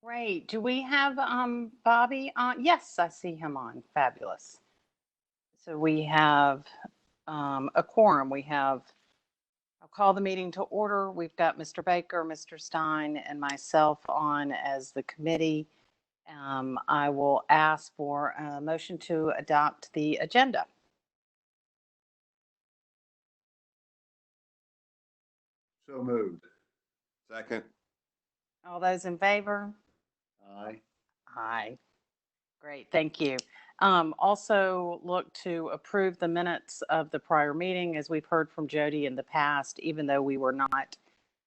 Great. Do we have Bobby on? Yes, I see him on. Fabulous. So we have a quorum. I'll call the meeting to order. We've got Mr. Baker, Mr. Stein, and myself on as the committee. I will ask for a motion to adopt the agenda. So moved. Second. All those in favor? Aye. Aye. Great, thank you. Also look to approve the minutes of the prior meeting. As we've heard from Jody in the past, even though we were not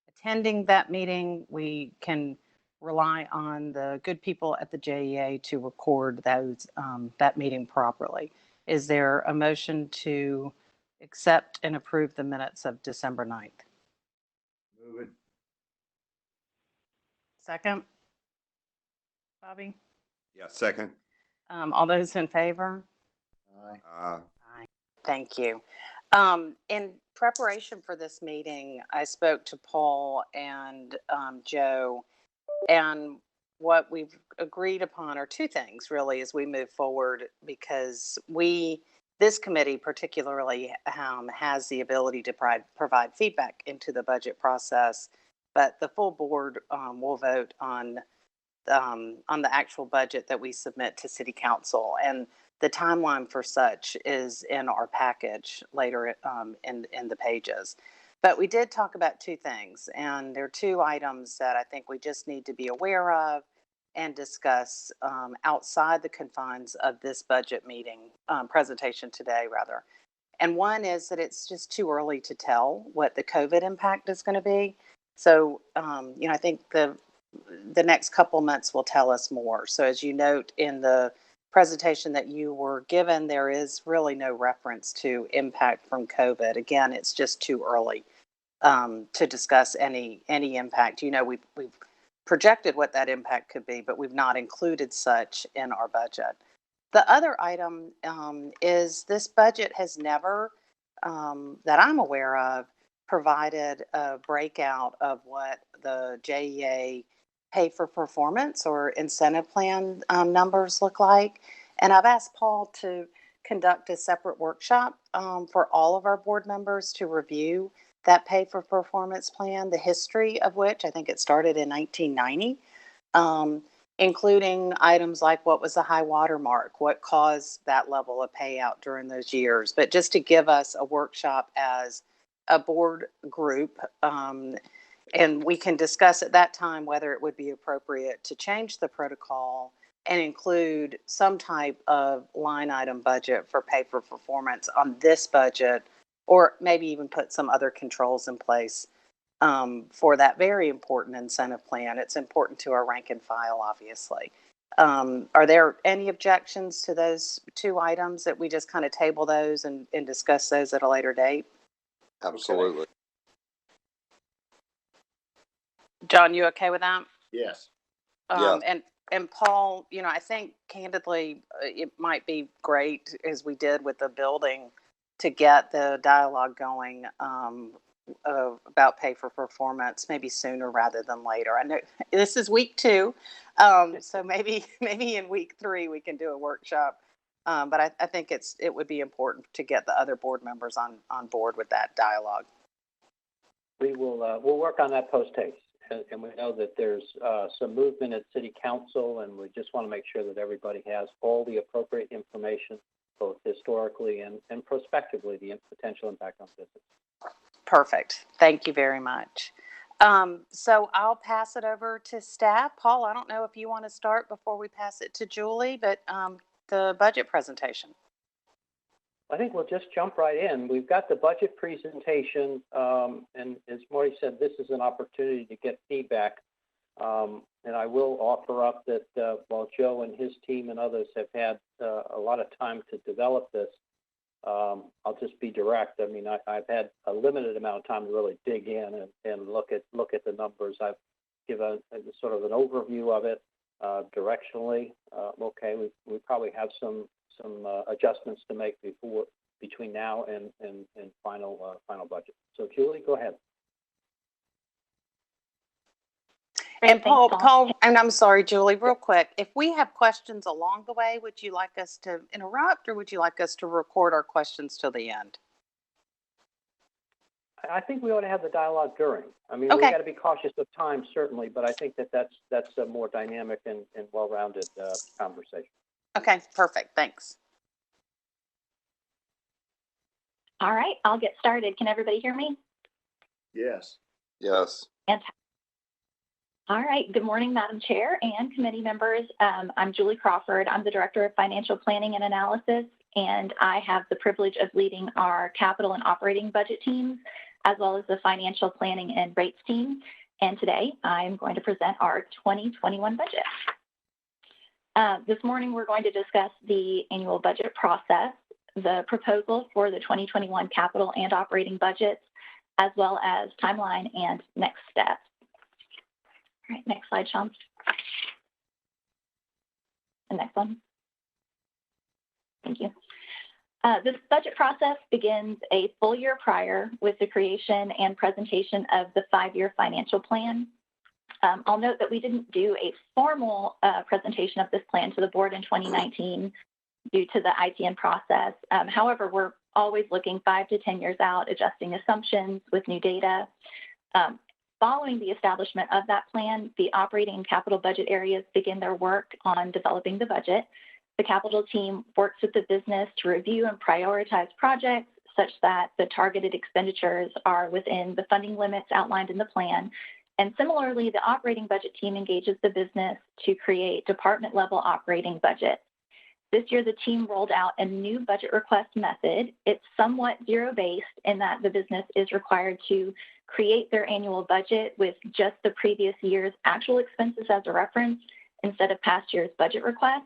attending that meeting, we can rely on the good people at the JEA to record that meeting properly. Is there a motion to accept and approve the minutes of December 9th? Move it. Second? Bobby? Yeah, second. All those in favor? Aye. Aye. Thank you. In preparation for this meeting, I spoke to Paul and Joe, and what we've agreed upon are two things really as we move forward, because this committee particularly has the ability to provide feedback into the budget process, but the full board will vote on the actual budget that we submit to City Council. And the timeline for such is in our package later in the pages. But we did talk about two things, and there are two items that I think we just need to be aware of and discuss outside the confines of this budget meeting presentation today, rather. And one is that it's just too early to tell what the COVID impact is going to be. So, I think the next couple months will tell us more. So as you note in the presentation that you were given, there is really no reference to impact from COVID. Again, it's just too early to discuss any impact. We've projected what that impact could be, but we've not included such in our budget. The other item is this budget has never, that I'm aware of, provided a breakout of what the JEA pay for performance or incentive plan numbers look like. And I've asked Paul to conduct a separate workshop for all of our board members to review that pay for performance plan, the history of which I think it started in 1990, including items like what was the high water mark, what caused that level of payout during those years. But just to give us a workshop as a board group, and we can discuss at that time whether it would be appropriate to change the protocol and include some type of line item budget for pay for performance on this budget, or maybe even put some other controls in place for that very important incentive plan. It's important to our rank and file, obviously. Are there any objections to those two items that we just kind of table those and discuss those at a later date? Absolutely. John, you okay with that? Yes. Yeah. And Paul, I think candidly, it might be great, as we did with the building, to get the dialogue going about pay for performance, maybe sooner rather than later. I know this is week 2, so maybe in week 3 we can do a workshop. But I think it would be important to get the other board members on board with that dialogue. We will we'll work on that post haste. And we know that there's some movement at City Council, and we just want to make sure that everybody has all the appropriate information, both historically and prospectively, the potential impact on business. Perfect. Thank you very much. So I'll pass it over to staff. Paul, I don't know if you want to start before we pass it to Julie, but the budget presentation. I think we'll just jump right in. We've got the budget presentation, and as Marty said, this is an opportunity to get feedback. And I will offer up that while Joe and his team and others have had a lot of time to develop this, I'll just be direct. I mean, I've had a limited amount of time to really dig in and look at the numbers. I've given sort of an overview of it directionally. Okay, we probably have some adjustments to make between now and final budget. So Julie, go ahead. And Great, thanks, Paul, and I'm sorry, Julie, real quick. If we have questions along the way, would you like us to interrupt or would you like us to record our questions till the end? I think we ought to have the dialogue during. I mean, Okay. we've got to be cautious of time, certainly, but I think that's a more dynamic and well-rounded conversation. Okay, perfect. Thanks. All right, I'll get started. Can everybody hear me? Yes. Yes. All right. Good morning, Madam Chair and committee members. I'm Julie Crawford. I'm the Director of Financial Planning and Analysis, and I have the privilege of leading our capital and operating budget teams, as well as the financial planning and rates team. And today I'm going to present our 2021 budget. This morning we're going to discuss the annual budget process, the proposal for the 2021 capital and operating budgets, as well as timeline and next steps. All right, next slide, Sean. The next one. Thank you. This budget process begins a full year prior with the creation and presentation of the 5-year financial plan. I'll note that we didn't do a formal presentation of this plan to the board in 2019 due to the ITN process. However, we're always looking 5 to 10 years out, adjusting assumptions with new data. Following the establishment of that plan, the operating and capital budget areas begin their work on developing the budget. The capital team works with the business to review and prioritize projects such that the targeted expenditures are within the funding limits outlined in the plan. And similarly, the operating budget team engages the business to create department-level operating budgets. This year, the team rolled out a new budget request method. It's somewhat zero-based in that the business is required to create their annual budget with just the previous year's actual expenses as a reference instead of past year's budget requests.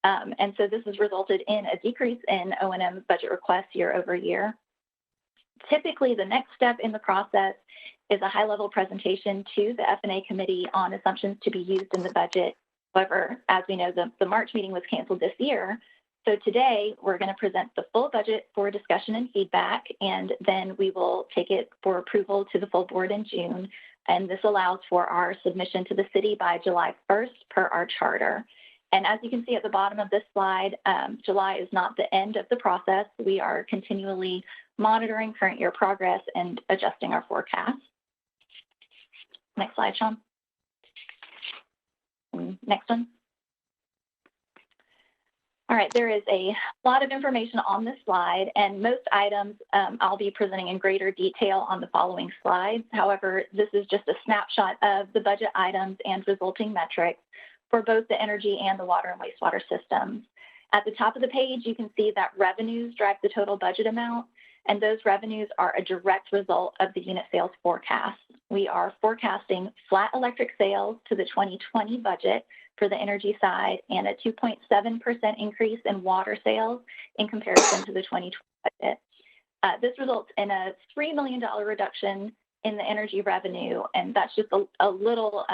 And so this has resulted in a decrease in O&M budget requests year over year. Typically, the next step in the process is a high-level presentation to the F&A committee on assumptions to be used in the budget. However, as we know, the March meeting was canceled this year. So today, we're going to present the full budget for discussion and feedback, and then we will take it for approval to the full board in June. And this allows for our submission to the city by July 1st per our charter. And as you can see at the bottom of this slide, July is not the end of the process. We are continually monitoring current year progress and adjusting our forecast. Next slide, Sean. Next one. All right, there is a lot of information on this slide, and most items I'll be presenting in greater detail on the following slides. However, this is just a snapshot of the budget items and resulting metrics for both the energy and the water and wastewater systems. At the top of the page, you can see that revenues drive the total budget amount, and those revenues are a direct result of the unit sales forecast. We are forecasting flat electric sales to the 2020 budget for the energy side and a 2.7% increase in water sales in comparison to the 2020 budget. This results in a $3 million reduction in the energy revenue, and that's just a little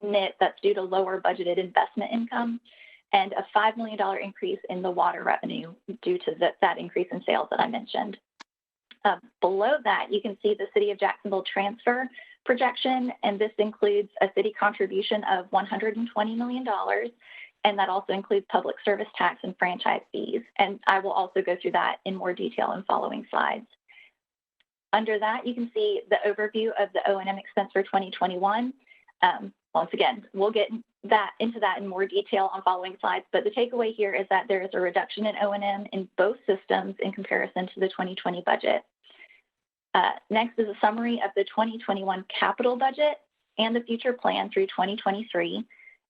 nit that's due to lower budgeted investment income, and a $5 million increase in the water revenue due to that increase in sales that I mentioned. Below that, you can see the City of Jacksonville transfer projection, and this includes a city contribution of $120 million, and that also includes public service tax and franchise fees. And I will also go through that in more detail in following slides. Under that, you can see the overview of the O&M expense for 2021. Once again, we'll get into that in more detail on following slides, but the takeaway here is that there is a reduction in O&M in both systems in comparison to the 2020 budget. Next is a summary of the 2021 capital budget and the future plan through 2023.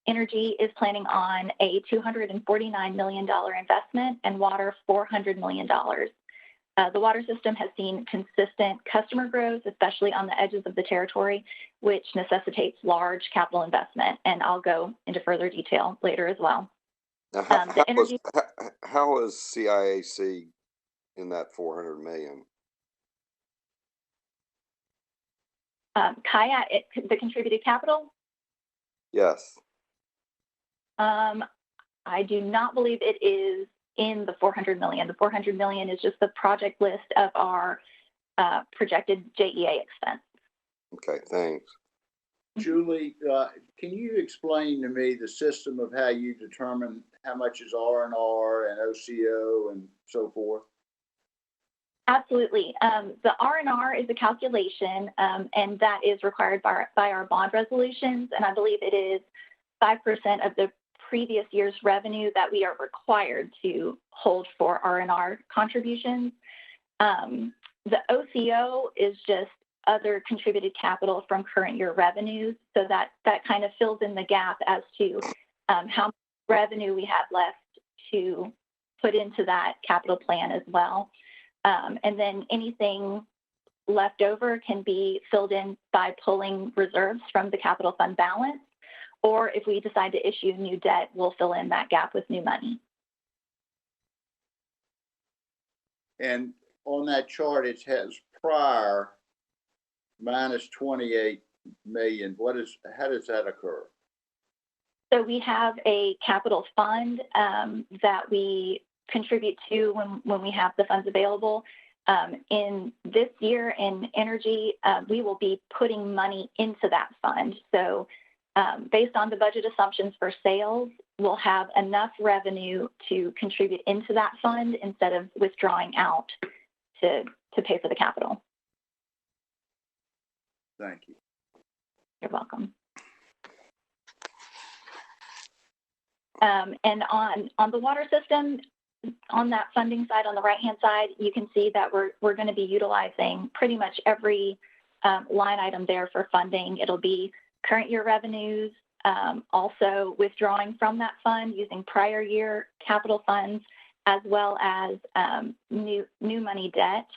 Energy is planning on a $249 million investment and water $400 million. The water system has seen consistent customer growth, especially on the edges of the territory, which necessitates large capital investment, and I'll go into further detail later as well. Now, how is CIAC in that $400 million? Kaya, the contributed capital? Yes. I do not believe it is in the $400 million. The $400 million is just the project list of our projected JEA expense. Okay, thanks. Julie, can you explain to me the system of how you determine how much is R&R and OCO and so forth? Absolutely. The R&R is a calculation, and that is required by our bond resolutions, and I believe it is 5% of the previous year's revenue that we are required to hold for R&R contributions. The OCO is just other contributed capital from current year revenues, so that kind of fills in the gap as to how much revenue we have left to put into that capital plan as well. And then anything left over can be filled in by pulling reserves from the capital fund balance, or if we decide to issue new debt, we'll fill in that gap with new money. And on that chart, it has prior minus 28 million. How does that occur? So we have a capital fund that we contribute to when we have the funds available. In this year in energy, we will be putting money into that fund. So based on the budget assumptions for sales, we'll have enough revenue to contribute into that fund instead of withdrawing out to pay for the capital. Thank you. You're welcome. And on the water system, on that funding side, on the right-hand side, you can see that we're going to be utilizing pretty much every line item there for funding. It'll be current year revenues, also withdrawing from that fund using prior year capital funds, as well as new money debt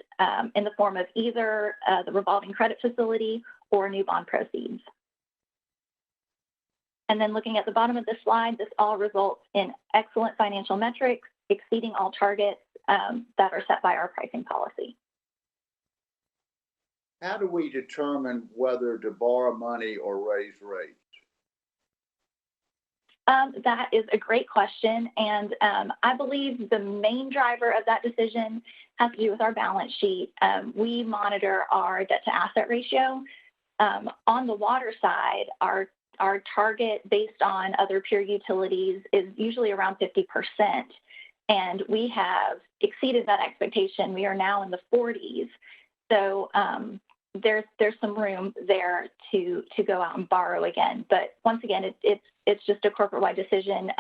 in the form of either the revolving credit facility or new bond proceeds. And then looking at the bottom of the slide, this all results in excellent financial metrics, exceeding all targets that are set by our pricing policy. How do we determine whether to borrow money or raise rates? That is a great question. And I believe the main driver of that decision has to do with our balance sheet. We monitor our debt to asset ratio. On the water side, our target based on other peer utilities is usually around 50%. And we have exceeded that expectation. We are now in the 40s. So there's some room there to go out and borrow again. But once again, it's just a corporate-wide decision.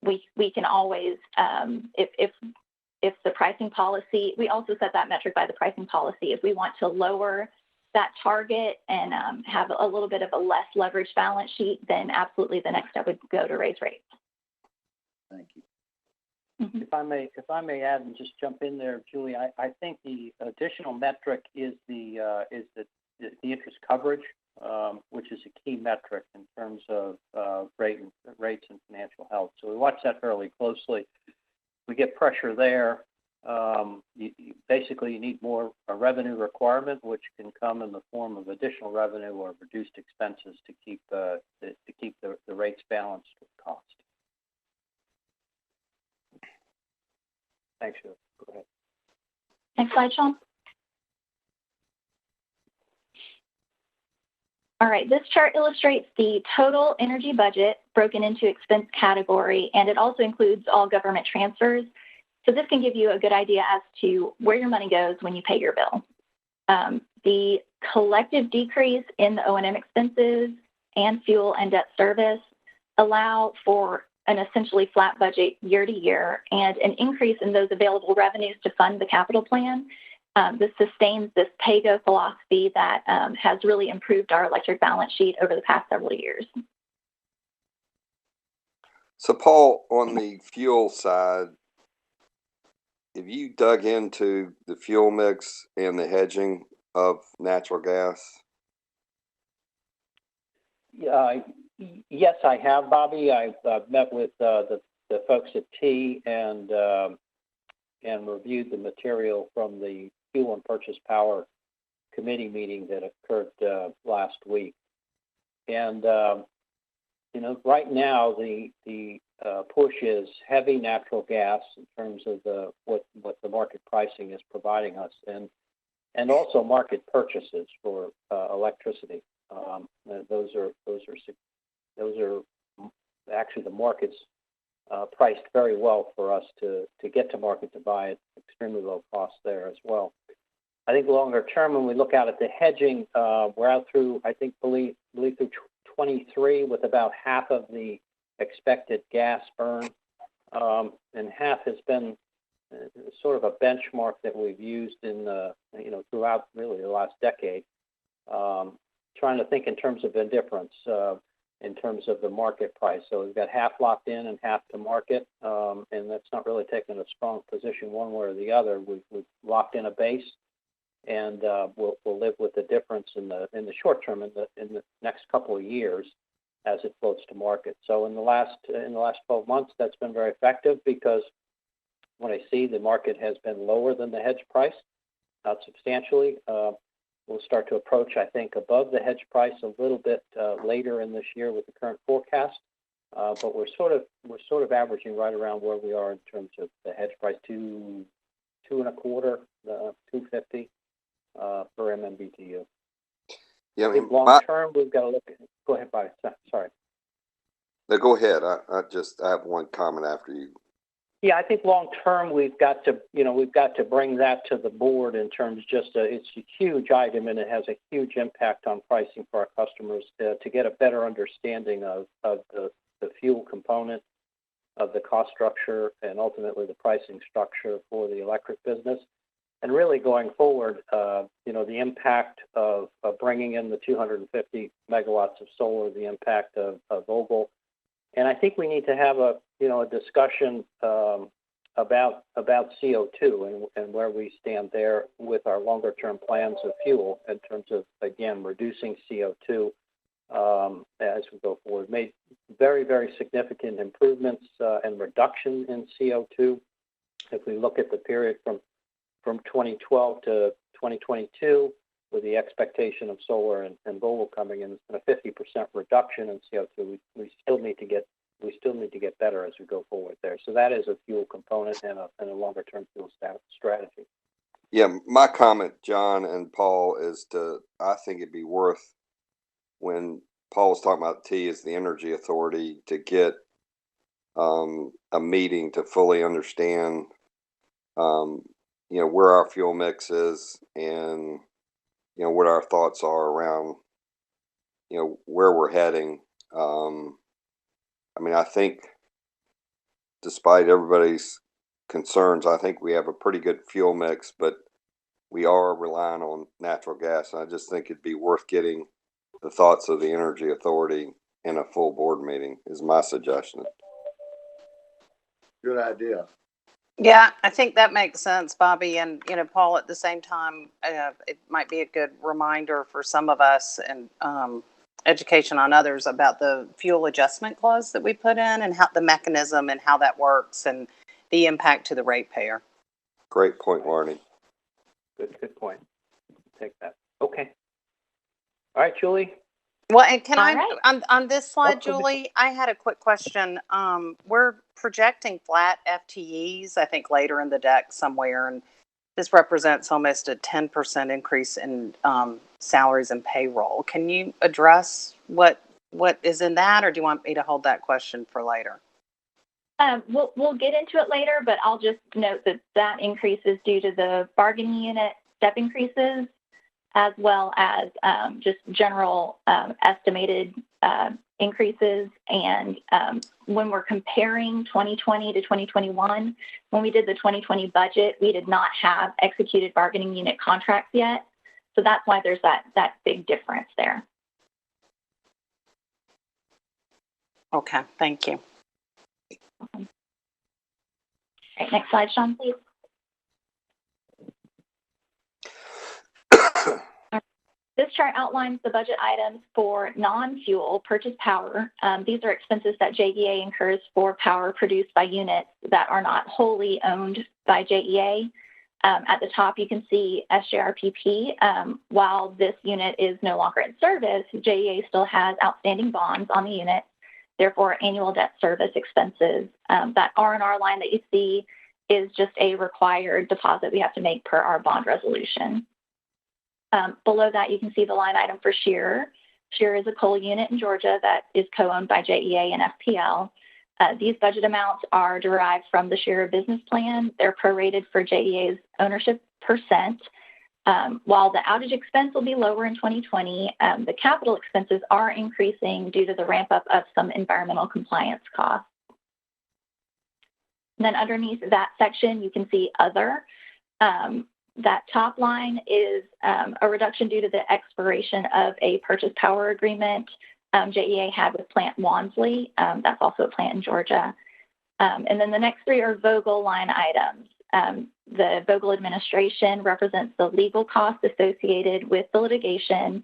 We can always, if the pricing policy, we also set that metric by the pricing policy. If we want to lower that target and have a little bit of a less leveraged balance sheet, then absolutely the next step would go to raise rates. Thank you. If I may add and just jump in there, Julie, I think the additional metric is the interest coverage, which is a key metric in terms of rates and financial health. So we watch that fairly closely. We get pressure there. Basically, you need more a revenue requirement, which can come in the form of additional revenue or reduced expenses to keep the rates balanced with cost. Thanks, Sheila. Go ahead. Next slide, Sean. All right, this chart illustrates the total energy budget broken into expense category, and it also includes all government transfers. So this can give you a good idea as to where your money goes when you pay your bill. The collective decrease in the O&M expenses and fuel and debt service allow for an essentially flat budget year to year and an increase in those available revenues to fund the capital plan. This sustains this pay-go philosophy that has really improved our electric balance sheet over the past several years. So, Paul, on the fuel side, have you dug into the fuel mix and the hedging of natural gas? Yes, I have, Bobby. I've met with the folks at T and reviewed the material from the Fuel and Purchase Power Committee meeting that occurred last week. And right now the push is heavy natural gas in terms of what the market pricing is providing us, and also market purchases for electricity. Those are actually the market's priced very well for us to get to market to buy at extremely low cost there as well. I think longer term, when we look out at the hedging, we're out through, I think, believe through 23 with about half of the expected gas burn, and half has been sort of a benchmark that we've used in throughout really the last decade. Trying to think in terms of indifference, in terms of the market price. So we've got half locked in and half to market, and that's not really taking a strong position one way or the other. We've locked in a base, and we'll live with the difference in the short term, in the next couple of years, as it floats to market. So in the last 12 months, that's been very effective, because when I see the market has been lower than the hedge price, not substantially, we'll start to approach, I think, above the hedge price a little bit later in this year with the current forecast. But we're sort of averaging right around where we are in terms of the hedge price, $2.25, $2.50 per MMBTU. Yeah, I mean, long term, we've got to look at. Go ahead, Bobby. Sorry. No, go ahead. I have one comment after you. Yeah, I think long term we've got to bring that to the board in terms it's a huge item, and it has a huge impact on pricing for our customers to get a better understanding of the fuel component of the cost structure and ultimately the pricing structure for the electric business. And really going forward, the impact of bringing in the 250 megawatts of solar, the impact of Vogtle. And I think we need to have a discussion about CO2 and where we stand there with our longer term plans of fuel in terms of, again, reducing CO2 as we go forward. Made very, very significant improvements and reduction in CO2. If we look at the period from 2012 to 2022, with the expectation of solar and Vogtle coming in, a 50% reduction in CO2. We still need to get better as we go forward there. So that is a fuel component and a longer term fuel strategy. Yeah, my comment, John and Paul, is I think it'd be worth, when Paul was talking about T as the energy authority, to get a meeting to fully understand where our fuel mix is, and what our thoughts are around where we're heading. I mean, I think despite everybody's concerns, I think we have a pretty good fuel mix, but we are relying on natural gas. And I just think it'd be worth getting the thoughts of the Energy Authority in a full board meeting, is my suggestion. Good idea. Yeah, I think that makes sense, Bobby. And, Paul, at the same time, it might be a good reminder for some of us and education on others about the fuel adjustment clause that we put in, and how the mechanism and how that works and the impact to the ratepayer. Great point, Marty. Good point. Take that. Okay. All right, Julie. Well, and can All on this slide, Julie, I had a quick question. We're projecting flat FTEs, I think, later in the deck somewhere, and this represents almost a 10% increase in salaries and payroll. Can you address what is in that, or do you want me to hold that question for later? We'll get into it later, but I'll just note that increase is due to the bargaining unit step increases, as well as just general estimated increases. And when we're comparing 2020 to 2021, when we did the 2020 budget, we did not have executed bargaining unit contracts yet. So that's why there's that big difference there. Okay, thank you. All right, next slide, Sean, please. This chart outlines the budget items for non-fuel purchase power. These are expenses that JEA incurs for power produced by units that are not wholly owned by JEA. At the top, you can see SJRPP. While this unit is no longer in service, JEA still has outstanding bonds on the unit. Therefore, annual debt service expenses, that R&R line that you see is just a required deposit we have to make per our bond resolution. Below that, you can see the line item for Shearer. JEA is a coal unit in Georgia that is co-owned by JEA and FPL. These budget amounts are derived from the JEA business plan. They're prorated for JEA's ownership percent. While the outage expense will be lower in 2020, the capital expenses are increasing due to the ramp up of some environmental compliance costs. And then underneath that section, you can see other. That top line is a reduction due to the expiration of a purchase power agreement JEA had with Plant Wansley. That's also a plant in Georgia. And then the next three are Vogel line items. The Vogel administration represents the legal costs associated with the litigation.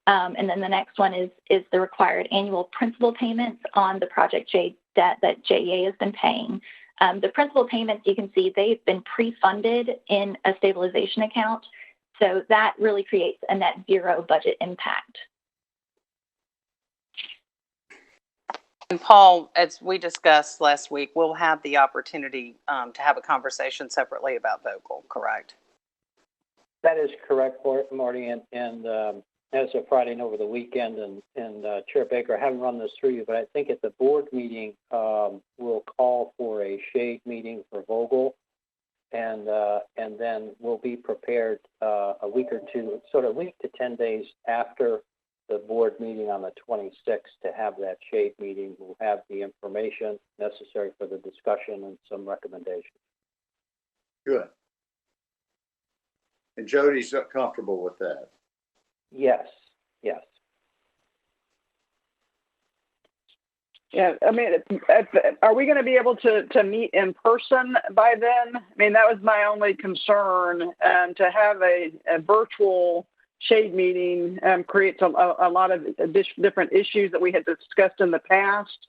And then the next one is the required annual principal payments on the Project J debt that JEA has been paying. The principal payments, you can see they've been pre-funded in a stabilization account. So that really creates a net zero budget impact. And Paul, as we discussed last week, we'll have the opportunity to have a conversation separately about Vogel, correct? That is correct, Marty, and as of Friday and over the weekend, and Chair Baker, I haven't run this through you, but I think at the board meeting, we'll call for a shade meeting for Vogel, and then we'll be prepared a week or two, sort of week to 10 days after the board meeting on the 26th to have that shade meeting. We'll have the information necessary for the discussion and some recommendations. Good. And Jody's comfortable with that? Yes, yes. Yeah, I mean, are we going to be able to meet in person by then? I mean, that was my only concern. To have a virtual shade meeting creates a lot of different issues that we had discussed in the past.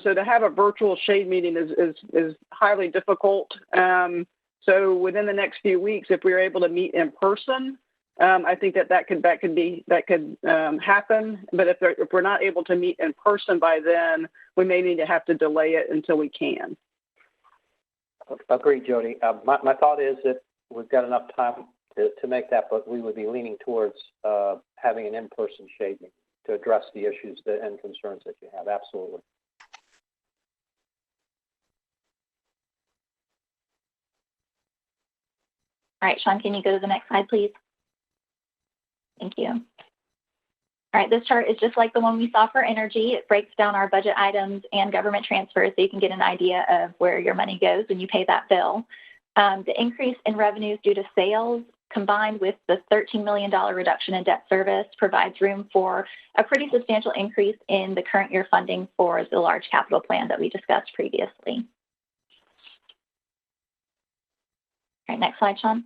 So to have a virtual shade meeting is highly difficult. So within the next few weeks, if we were able to meet in person, I think that could happen. But if we're not able to meet in person by then, we may need to have to delay it until we can. Agreed, Jody. My thought is that we've got enough time to make that, but we would be leaning towards having an in-person shade meeting to address the issues and concerns that you have. Absolutely. All right, Sean, can you go to the next slide, please? Thank you. All right, this chart is just like the one we saw for energy. It breaks down our budget items and government transfers so you can get an idea of where your money goes when you pay that bill. The increase in revenues due to sales combined with the $13 million reduction in debt service provides room for a pretty substantial increase in the current year funding for the large capital plan that we discussed previously. All right, next slide, Sean.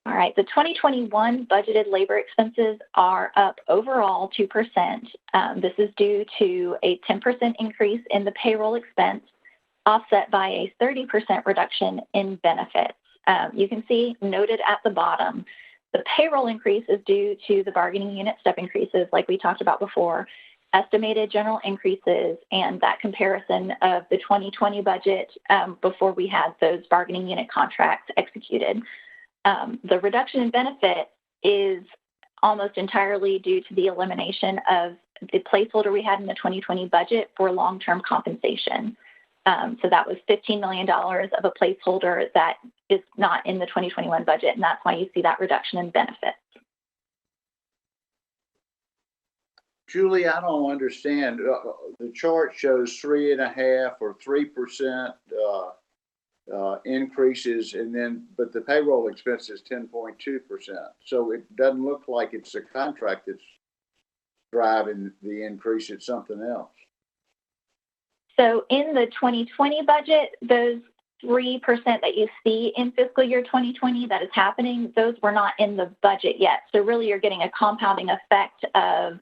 All right, the 2021 budgeted labor expenses are up overall 2%. This is due to a 10% increase in the payroll expense, offset by a 30% reduction in benefits. You can see noted at the bottom, the payroll increase is due to the bargaining unit step increases like we talked about before, estimated general increases, and that comparison of the 2020 budget before we had those bargaining unit contracts executed. The reduction in benefit is almost entirely due to the elimination of the placeholder we had in the 2020 budget for long-term compensation. So that was $15 million of a placeholder that is not in the 2021 budget, and that's why you see that reduction in benefits. Julie, I don't understand. The chart shows 3.5% or 3% increases, and then but the payroll expense is 10.2%. So it doesn't look like it's the contract that's driving the increase. It's something else. So in the 2020 budget, those 3% that you see in fiscal year 2020 that is happening, those were not in the budget yet. So really you're getting a compounding effect of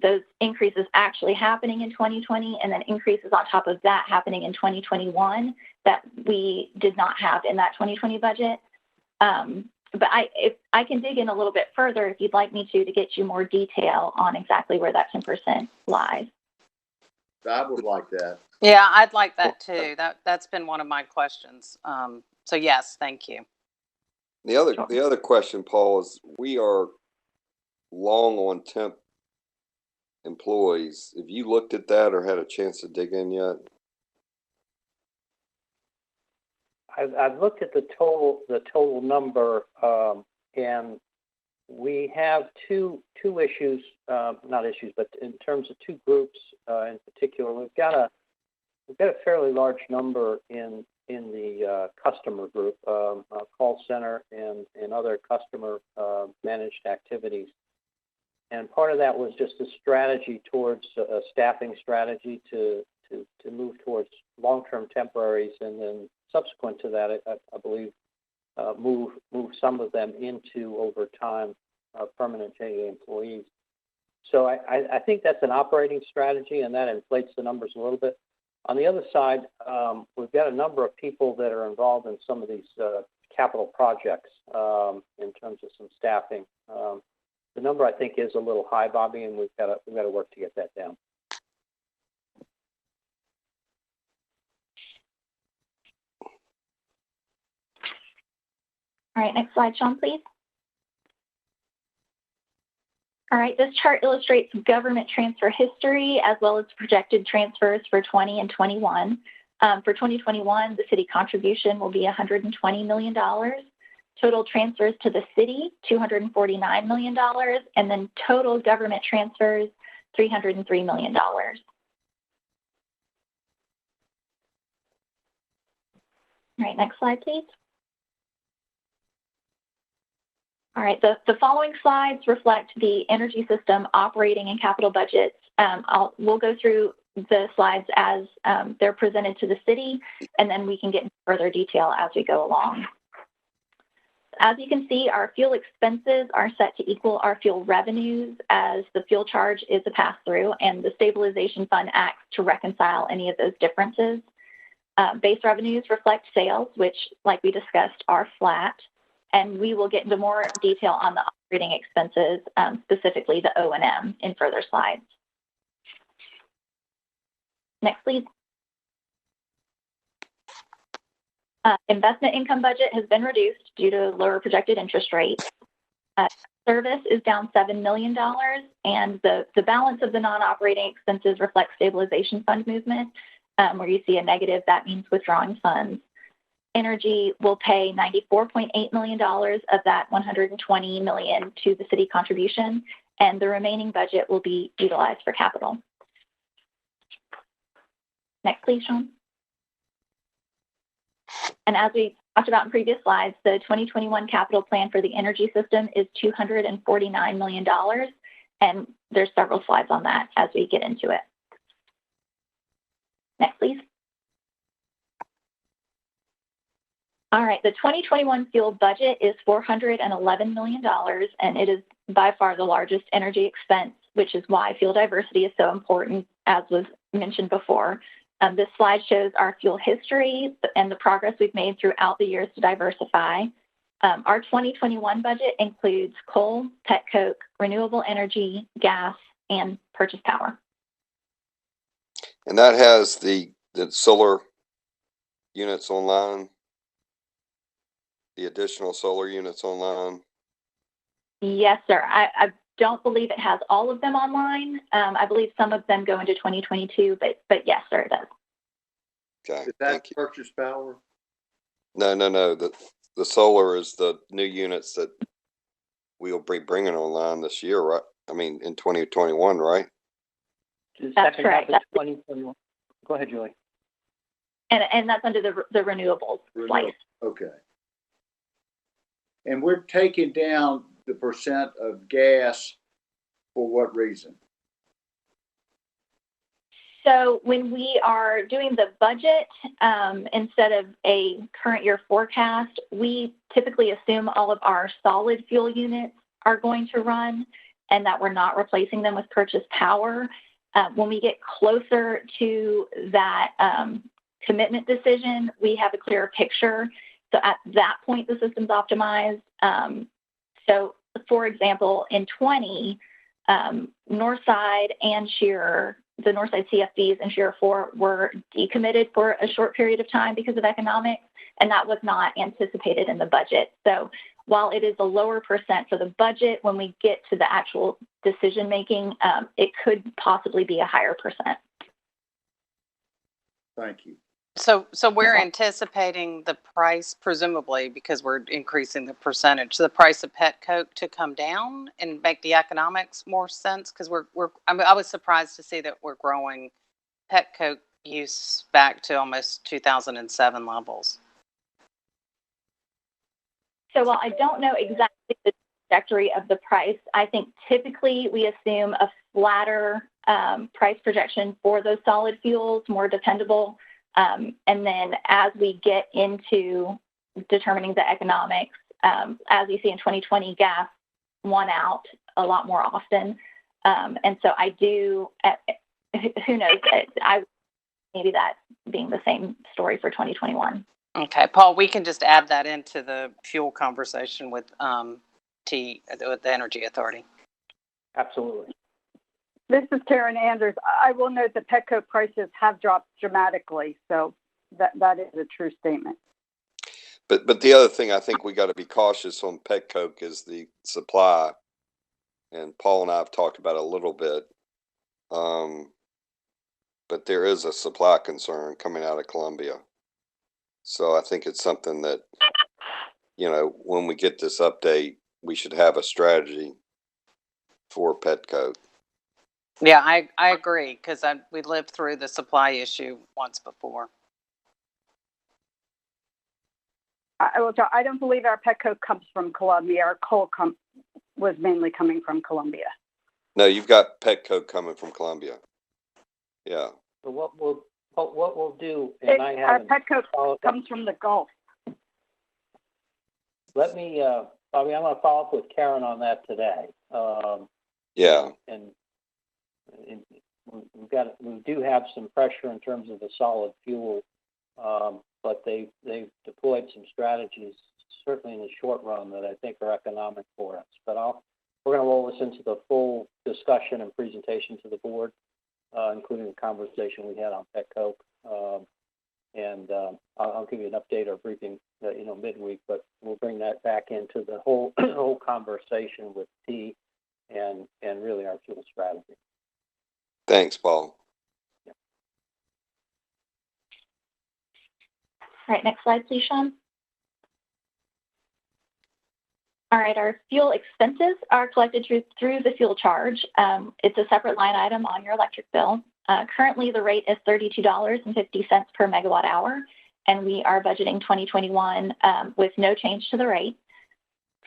those increases actually happening in 2020 and then increases on top of that happening in 2021 that we did not have in that 2020 budget. But I can dig in a little bit further if you'd like me to get you more detail on exactly where that 10% lies. I would like that. Yeah, I'd like that too. That's been one of my questions. So yes, thank you. The other question, Paul, is we are long on temp employees. Have you looked at that or had a chance to dig in yet? I've looked at the total number, and we have two issues, not issues, but in terms of two groups in particular. We've got a fairly large number in the customer group, call center and other customer managed activities. And part of that was just a strategy towards a staffing strategy to move towards long-term temporaries, and then subsequent to that, I believe, move some of them into over time permanent JEA employees. So I think that's an operating strategy, and that inflates the numbers a little bit. On the other side, we've got a number of people that are involved in some of these capital projects in terms of some staffing. The number, I think, is a little high, Bobby, and we've got to work to get that down. All right, next slide, Sean, please. All right, this chart illustrates government transfer history as well as projected transfers for 20 and 21. For 2021, the city contribution will be $120 million. Total transfers to the city, $249 million. And then total government transfers, $303 million. All right, next slide, please. All right, the following slides reflect the energy system operating and capital budgets. We'll go through the slides as they're presented to the city, and then we can get into further detail as we go along. As you can see, our fuel expenses are set to equal our fuel revenues, as the fuel charge is a pass-through, and the Stabilization Fund acts to reconcile any of those differences. Base revenues reflect sales, which, like we discussed, are flat. And we will get into more detail on the operating expenses, specifically the O&M, in further slides. Next, please. Investment income budget has been reduced due to lower projected interest rates. Service is down $7 million, and the balance of the non-operating expenses reflects Stabilization Fund movement. Where you see a negative, that means withdrawing funds. Energy will pay $94.8 million of that $120 million to the city contribution, and the remaining budget will be utilized for capital. Next, please, Sean. And as we talked about in previous slides, the 2021 capital plan for the energy system is $249 million, and there's several slides on that as we get into it. Next, please. All right, the 2021 fuel budget is $411 million, and it is by far the largest energy expense, which is why fuel diversity is so important, as was mentioned before. This slide shows our fuel history and the progress we've made throughout the years to diversify. Our 2021 budget includes coal, petcoke, renewable energy, gas, and purchase power. And that has the solar units online, the additional solar units online? Yes, sir. I don't believe it has all of them online. I believe some of them go into 2022, but yes, sir, it does. Okay, Is that purchase power? No. The solar is the new units that we'll be bringing online this year, right? I mean, in 2021, right? That's correct. 2021. Go ahead, Julie. And that's under the renewables slice. Okay. And we're taking down the percent of gas for what reason? So when we are doing the budget, instead of a current year forecast, we typically assume all of our solid fuel units are going to run and that we're not replacing them with purchase power. When we get closer to that commitment decision, we have a clearer picture. So at that point, the system's optimized. So for example, in 20, Northside and Shearer, the Northside CFDs and Shearer 4 were decommitted for a short period of time because of economics, and that was not anticipated in the budget. So while it is a lower percent for the budget, when we get to the actual decision making, it could possibly be a higher percent. Thank you. So we're anticipating the price, presumably, because we're increasing the percentage, the price of pet coke to come down and make the economics more sense. Because I was surprised to see that we're growing pet coke use back to almost 2007 levels. So while I don't know exactly the trajectory of the price, I think typically we assume a flatter price projection for those solid fuels, more dependable. And then as we get into determining the economics, as you see in 2020, gas won out a lot more often. And so I do, who knows, maybe that being the same story for 2021. Okay, Paul, we can just add that into the fuel conversation with the Energy Authority. Absolutely. This is Karen Anders. I will note that pet coke prices have dropped dramatically, so that is a true statement. But the other thing I think we got to be cautious on pet coke is the supply, and Paul and I have talked about it a little bit. But there is a supply concern coming out of Colombia. So I think it's something that, when we get this update, we should have a strategy for pet coke. Yeah, I agree, because we lived through the supply issue once before. I don't believe our pet coke comes from Colombia. Our coal was mainly coming from Colombia. No, you've got pet coke coming from Colombia. Yeah. So what we'll do, and I Our haven't pet coke comes from the Gulf. Let me, Bobby, I'm going to follow up with Karen on that today. Yeah. And we do have some pressure in terms of the solid fuel, but they've deployed some strategies, certainly in the short run, that I think are economic for us. But we're going to roll this into the full discussion and presentation to the board, including the conversation we had on pet coke. And I'll give you an update or briefing, midweek, but we'll bring that back into the whole conversation with T and really our fuel strategy. Thanks, Paul. All right, next slide, please, Sean. All right, our fuel expenses are collected through the fuel charge. It's a separate line item on your electric bill. Currently, the rate is $32.50 per megawatt hour, and we are budgeting 2021 with no change to the rate.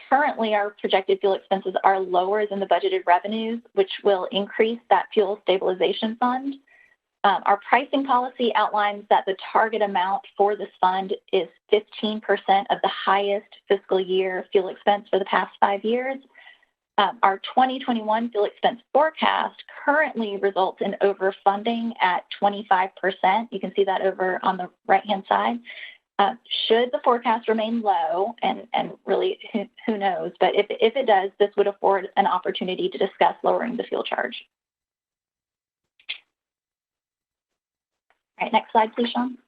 Currently, our projected fuel expenses are lower than the budgeted revenues, which will increase that fuel stabilization fund. Our pricing policy outlines that the target amount for this fund is 15% of the highest fiscal year fuel expense for the past 5 years. Our 2021 fuel expense forecast currently results in overfunding at 25%. You can see that over on the right-hand side. Should the forecast remain low, and really who knows, but if it does, this would afford an opportunity to discuss lowering the fuel charge. All right, next slide, please, Sean.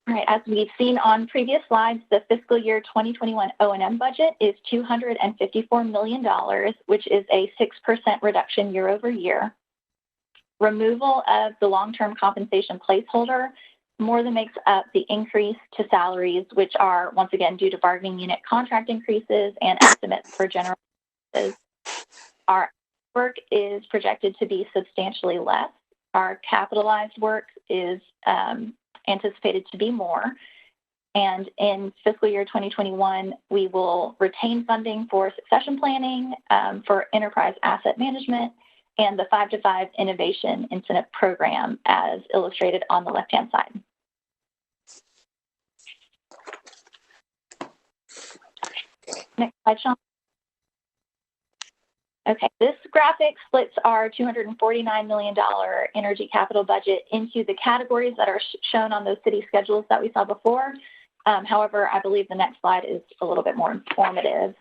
All right, as we've seen on previous slides, the fiscal year 2021 O&M budget is $254 million, which is a 6% reduction year over year. Removal of the long-term compensation placeholder more than makes up the increase to salaries, which are, once again, due to bargaining unit contract increases and estimates for general expenses. Our work is projected to be substantially less. Our capitalized work is anticipated to be more. And in fiscal year 2021, we will retain funding for succession planning, for enterprise asset management, and the 5-to-5 Innovation Incentive Program, as illustrated on the left-hand side. Next slide, Sean. Okay, this graphic splits our $249 million energy capital budget into the categories that are shown on those city schedules that we saw before. However, I believe the next slide is a little bit more informative.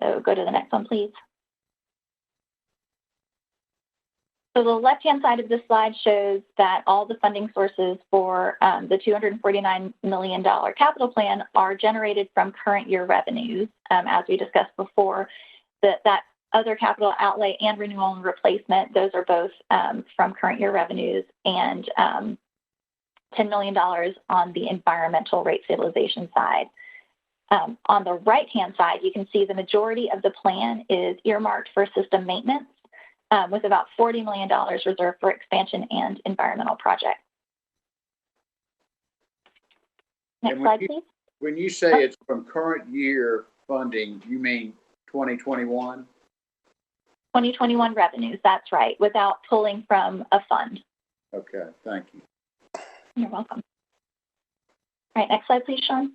So go to the next one, please. So the left-hand side of this slide shows that all the funding sources for the $249 million capital plan are generated from current year revenues. As we discussed before, that other capital outlay and renewal and replacement, those are both from current year revenues, and $10 million on the environmental rate stabilization side. On the right-hand side, you can see the majority of the plan is earmarked for system maintenance, with about $40 million reserved for expansion and environmental projects. Next slide, please. When you say it's from current year funding, you mean 2021? 2021 revenues, that's right, without pulling from a fund. Okay, thank you. You're welcome. All right, next slide, please, Sean.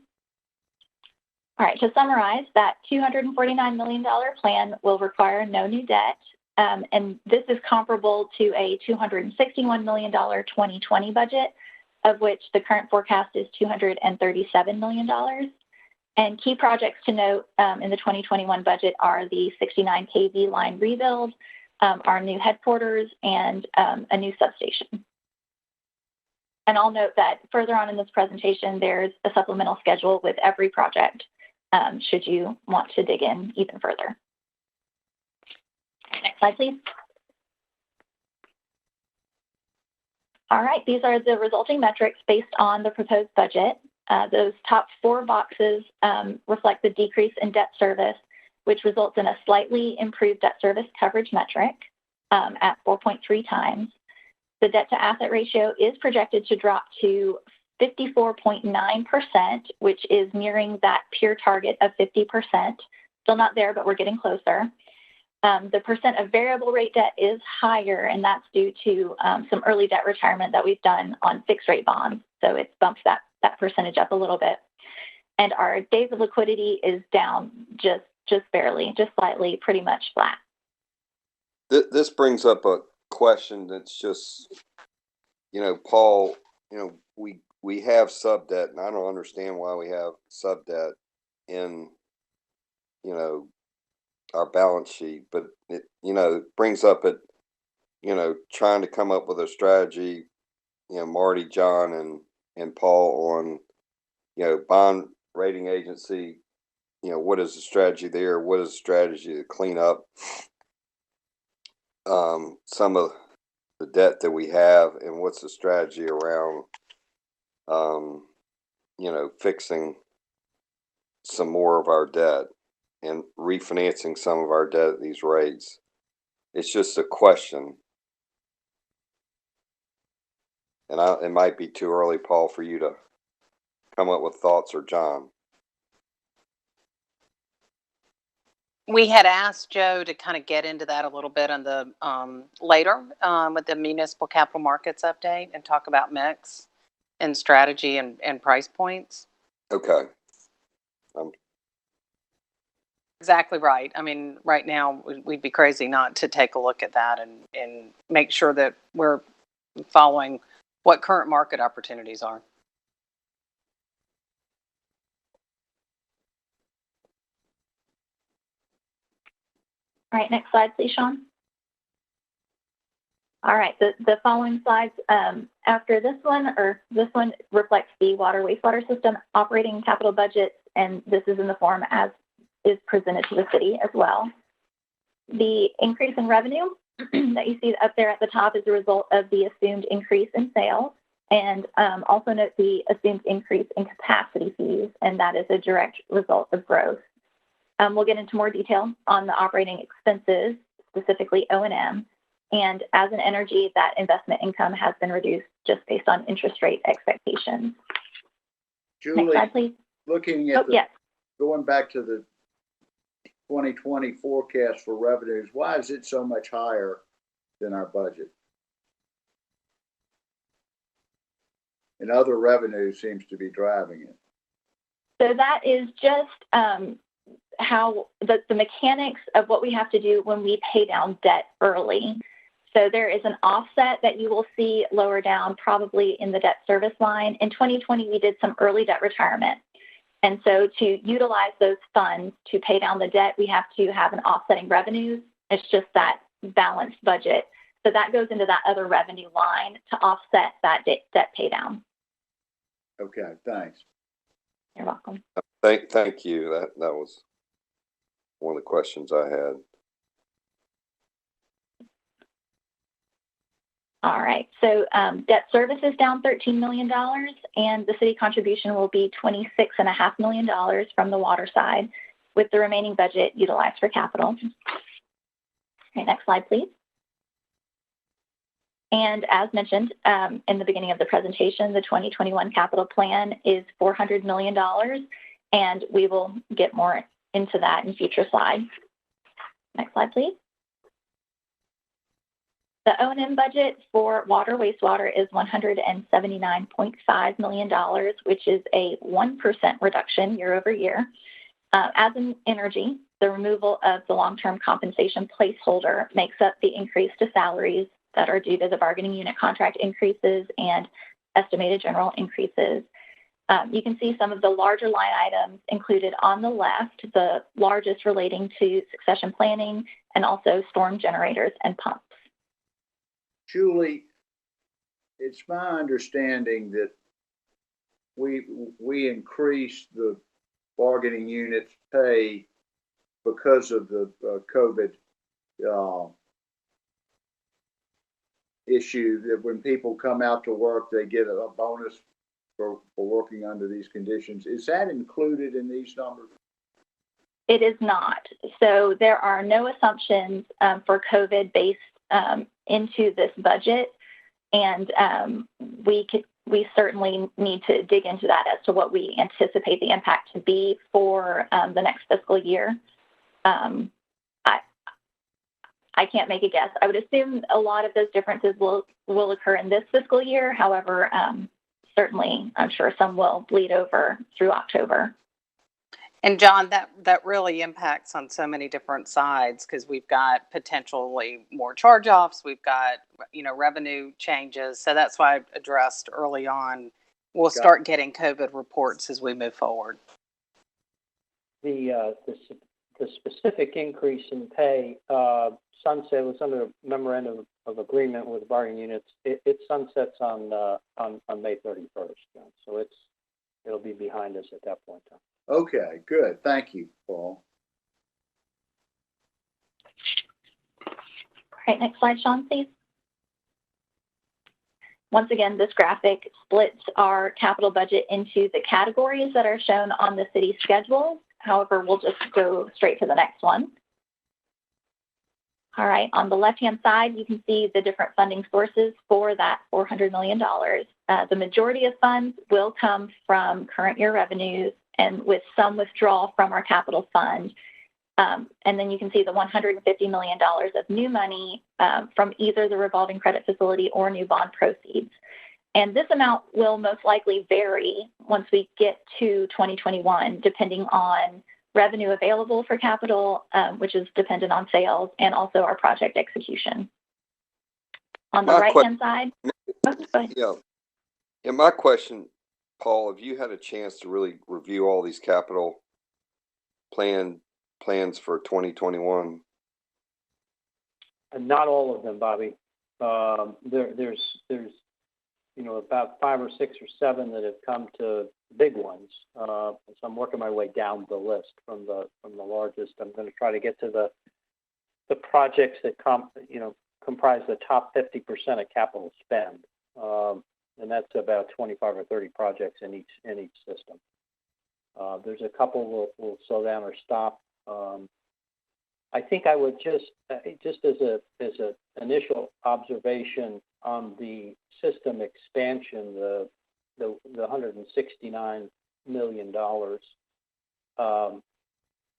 All right, to summarize, that $249 million plan will require no new debt. And this is comparable to a $261 million 2020 budget, of which the current forecast is $237 million. And key projects to note in the 2021 budget are the 69 kV line rebuild, our new headquarters, and a new substation. And I'll note that further on in this presentation, there's a supplemental schedule with every project, should you want to dig in even further. Next slide, please. All right, these are the resulting metrics based on the proposed budget. Those top 4 boxes reflect the decrease in debt service, which results in a slightly improved debt service coverage metric at 4.3 times. The debt to asset ratio is projected to drop to 54.9%, which is nearing that peer target of 50%. Still not there, but we're getting closer. The percent of variable rate debt is higher, and that's due to some early debt retirement that we've done on fixed rate bonds. So it's bumped that percentage up a little bit. And our days of liquidity is down just barely, just slightly, pretty much flat. This brings up a question that's just, Paul, we have sub debt, and I don't understand why we have sub debt in, our balance sheet, but it brings up trying to come up with a strategy, Marty, John, and Paul on, bond rating agency, what is the strategy there? What is the strategy to clean up some of the debt that we have, and what's the strategy around, fixing some more of our debt and refinancing some of our debt at these rates? It's just a question. And it might be too early, Paul, for you to come up with thoughts, or John. We had asked Joe to kind of get into that a little bit on the later with the municipal capital markets update and talk about mix and strategy and price points. Okay. Exactly right. I mean, right now we'd be crazy not to take a look at that and make sure that we're following what current market opportunities are. All right, next slide, please, Sean. All right, the following slides after this one reflects the water wastewater system operating capital budget, and this is in the form as is presented to the city as well. The increase in revenue that you see up there at the top is a result of the assumed increase in sales, and also note the assumed increase in capacity fees, and that is a direct result of growth. We'll get into more detail on the operating expenses, specifically O&M, and as an energy, that investment income has been reduced just based on interest rate expectations. Julie, next slide, please. Looking at yes. Going back to the 2020 forecast for revenues, why is it so much higher than our budget? And other revenue seems to be driving it. So that is just how the mechanics of what we have to do when we pay down debt early. So there is an offset that you will see lower down probably in the debt service line. In 2020, we did some early debt retirement. And so to utilize those funds to pay down the debt, we have to have an offsetting revenues. It's just that balanced budget So that goes into that other revenue line to offset that debt pay down. Okay, thanks. You're welcome. Thank you. That was one of the questions I had. All right, so debt service is down $13 million, and the city contribution will be $26.5 million from the water side, with the remaining budget utilized for capital. Okay, next slide, please. And as mentioned in the beginning of the presentation, the 2021 capital plan is $400 million, and we will get more into that in future slides. Next slide, please. The O&M budget for water wastewater is $179.5 million, which is a 1% reduction year over year. As in energy, the removal of the long-term compensation placeholder makes up the increase to salaries that are due to the bargaining unit contract increases and estimated general increases. You can see some of the larger line items included on the left, the largest relating to succession planning and also storm generators and pumps. Julie, it's my understanding that we increased the bargaining unit's pay because of the COVID issue, that when people come out to work, they get a bonus for working under these conditions. Is that included in these numbers? It is not. So there are no assumptions for COVID based into this budget, and we certainly need to dig into that as to what we anticipate the impact to be for the next fiscal year. I can't make a guess. I would assume a lot of those differences will occur in this fiscal year. However, certainly, I'm sure some will bleed over through October. And John, that really impacts on so many different sides, because we've got potentially more charge-offs, we've got revenue changes. So that's why I addressed early on. We'll start getting COVID reports as we move forward. The specific increase in pay, sunset was under a memorandum of agreement with the bargaining units. It sunsets on May 31st, so it'll be behind us at that point in time. Okay, good. Thank you, Paul. All right, next slide, Sean, please. Once again, this graphic splits our capital budget into the categories that are shown on the city schedule. However, we'll just go straight to the next one. All right, on the left-hand side, you can see the different funding sources for that $400 million. The majority of funds will come from current year revenues and with some withdrawal from our capital fund. And then you can see the $150 million of new money from either the revolving credit facility or new bond proceeds. And this amount will most likely vary once we get to 2021, depending on revenue available for capital, which is dependent on sales, and also our project execution. On the right-hand side. Yeah, my question, Paul, have you had a chance to really review all these capital plans for 2021? Not all of them, Bobby. There's about 5 or 6 or 7 that have come to big ones. So I'm working my way down the list from the largest. I'm going to try to get to the projects that comprise the top 50% of capital spend, and that's about 25 or 30 projects in each system. There's a couple will slow down or stop. I think I would just as an initial observation on the system expansion, the $169 million.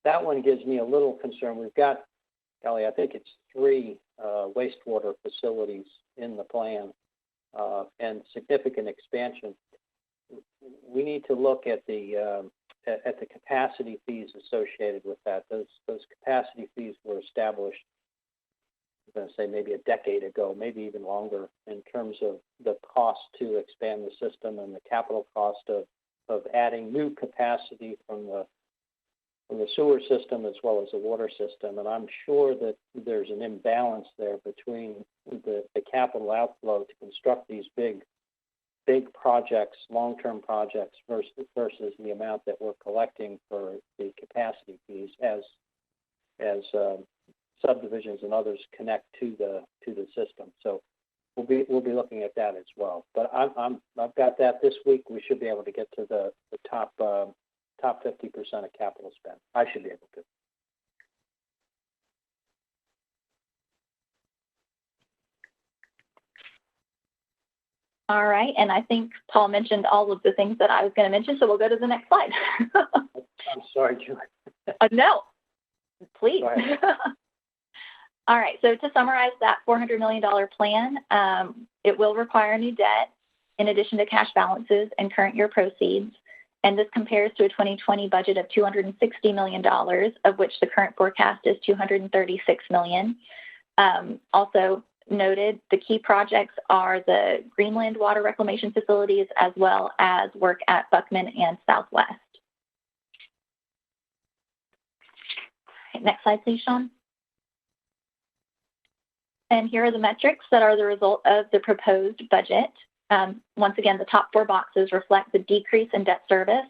That one gives me a little concern. We've got, Kelly, I think it's 3 wastewater facilities in the plan and significant expansion. We need to look at the capacity fees associated with that. Those capacity fees were established, I'm going to say maybe a decade ago, maybe even longer, in terms of the cost to expand the system and the capital cost of adding new capacity from the the sewer system as well as the water system. And I'm sure that there's an imbalance there between the capital outflow to construct these big projects, long-term projects versus the amount that we're collecting for the capacity fees as subdivisions and others connect to the system. So we'll be looking at that as well. But I've got that this week. We should be able to get to the top 50% of capital spend. I should be able to. All right, and I think Paul mentioned all of the things that I was going to mention, so we'll go to the next slide. I'm sorry, Julie. No, please. Go ahead. All right, so to summarize that $400 million plan, it will require new debt in addition to cash balances and current year proceeds. And this compares to a 2020 budget of $260 million, of which the current forecast is $236 million. Also noted, the key projects are the Greenland water reclamation facilities as well as work at Buckman and Southwest. All right, next slide, please, Sean. And here are the metrics that are the result of the proposed budget. Once again, the top 4 boxes reflect the decrease in debt service,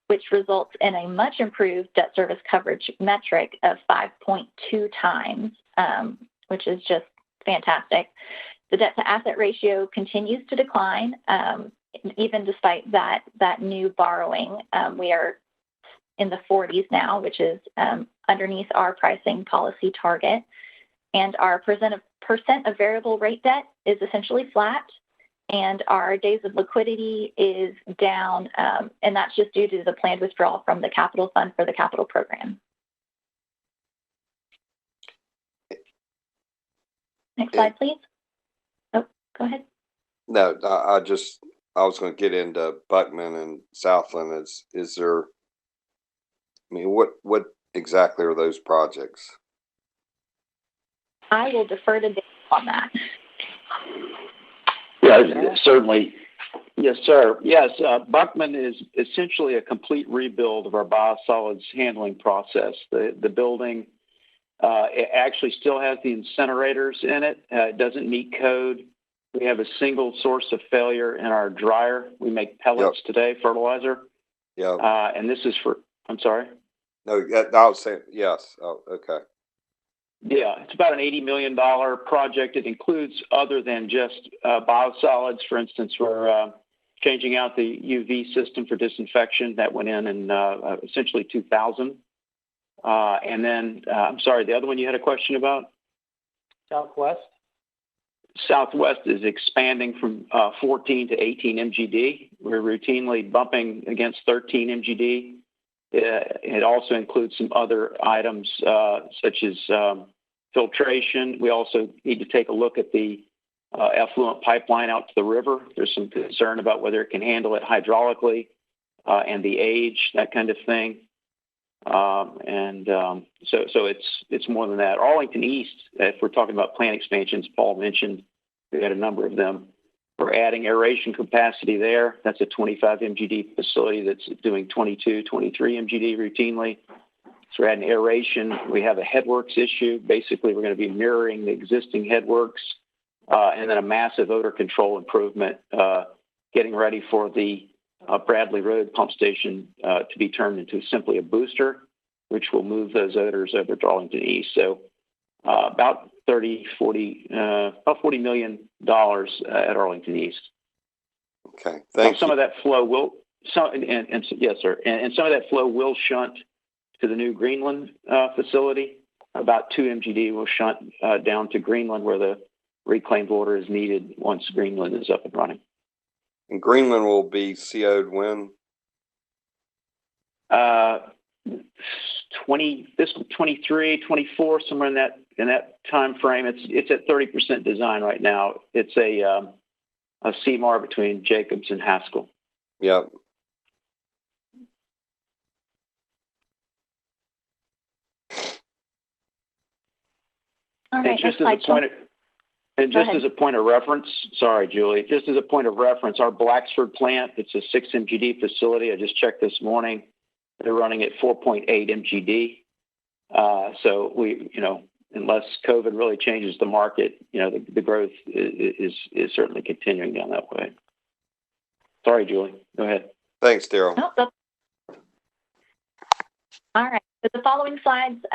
which results in a much improved debt service coverage metric of 5.2 times, which is just fantastic. The debt to asset ratio continues to decline, even despite that new borrowing. We are in the 40s now, which is underneath our pricing policy target. And our percent of variable rate debt is essentially flat, and our days of liquidity is down, and that's just due to the planned withdrawal from the capital fund for the capital program. Next slide, please. Oh, go ahead. No, I was going to get into Buckman and Southland. Is there? I mean, what exactly are those projects? I will defer to Dave on that. Yeah, certainly. Yes, sir. Yes, Buckman is essentially a complete rebuild of our biosolids handling process. The building it actually still has the incinerators in it. It doesn't meet code. We have a single source of failure in our dryer. We make pellets today, fertilizer. Yeah. And this is for, I'm sorry? No, I was saying, yes. Oh, okay. Yeah, it's about an $80 million project. It includes other than just biosolids. For instance, we're changing out the UV system for disinfection. That went in essentially 2000. And then, I'm sorry, the other one you had a question about? Southwest? Southwest is expanding from 14 to 18 MGD. We're routinely bumping against 13 MGD. It also includes some other items such as filtration. We also need to take a look at the effluent pipeline out to the river. There's some concern about whether it can handle it hydraulically and the age, that kind of thing. So it's more than that. Arlington East, if we're talking about plant expansions, Paul mentioned we had a number of them. We're adding aeration capacity there. That's a 25 MGD facility that's doing 22, 23 MGD routinely. So we're adding aeration. We have a headworks issue. Basically, we're going to be mirroring the existing headworks and then a massive odor control improvement, getting ready for the Bradley Road pump station to be turned into simply a booster, which will move those odors over to Arlington East. So about $40 million at Arlington East. Okay, thanks. Some of that flow will, yes, sir, and some of that flow will shunt to the new Greenland facility. About 2 MGD will shunt down to Greenland, where the reclaimed water is needed once Greenland is up and running. And Greenland will be CO'd when? Fiscal 23, 24, somewhere in that time frame. It's at 30% design right now. It's a CMAR between Jacobs and Haskell. Yep. All right, Just as a point of reference, sorry, Julie, just as a point of reference, our Blacksford plant, it's a 6 MGD facility. I just checked this morning. They're running at 4.8 MGD. So we, unless COVID really changes the market, the growth is certainly continuing down that way. Sorry, Julie. Go ahead. Thanks, Daryl. No, all right. So the following slides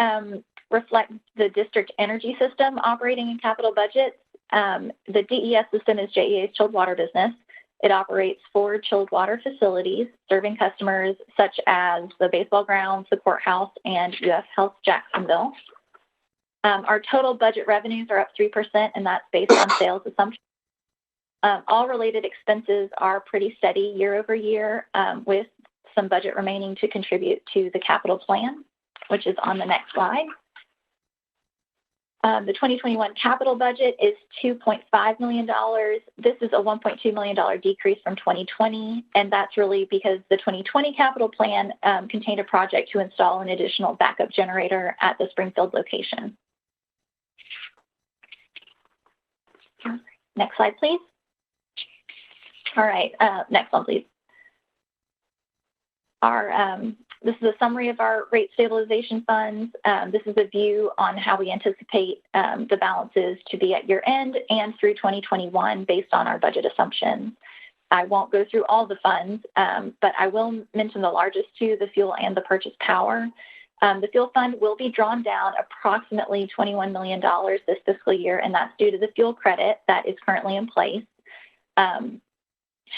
reflect the district energy system operating and capital budgets. The DES system is JEA's chilled water business. It operates 4 chilled water facilities serving customers such as the baseball grounds, the courthouse, and UF Health Jacksonville. Our total budget revenues are up 3%, and that's based on sales assumptions. All related expenses are pretty steady year over year, with some budget remaining to contribute to the capital plan, which is on the next slide. The 2021 capital budget is $2.5 million. This is a $1.2 million decrease from 2020, and that's really because the 2020 capital plan contained a project to install an additional backup generator at the Springfield location. Next slide, please. All right, next one, please. This is a summary of our rate stabilization funds. This is a view on how we anticipate the balances to be at year end and through 2021 based on our budget assumptions. I won't go through all the funds, but I will mention the largest two, the fuel and the purchase power. The fuel fund will be drawn down approximately $21 million this fiscal year, and that's due to the fuel credit that is currently in place.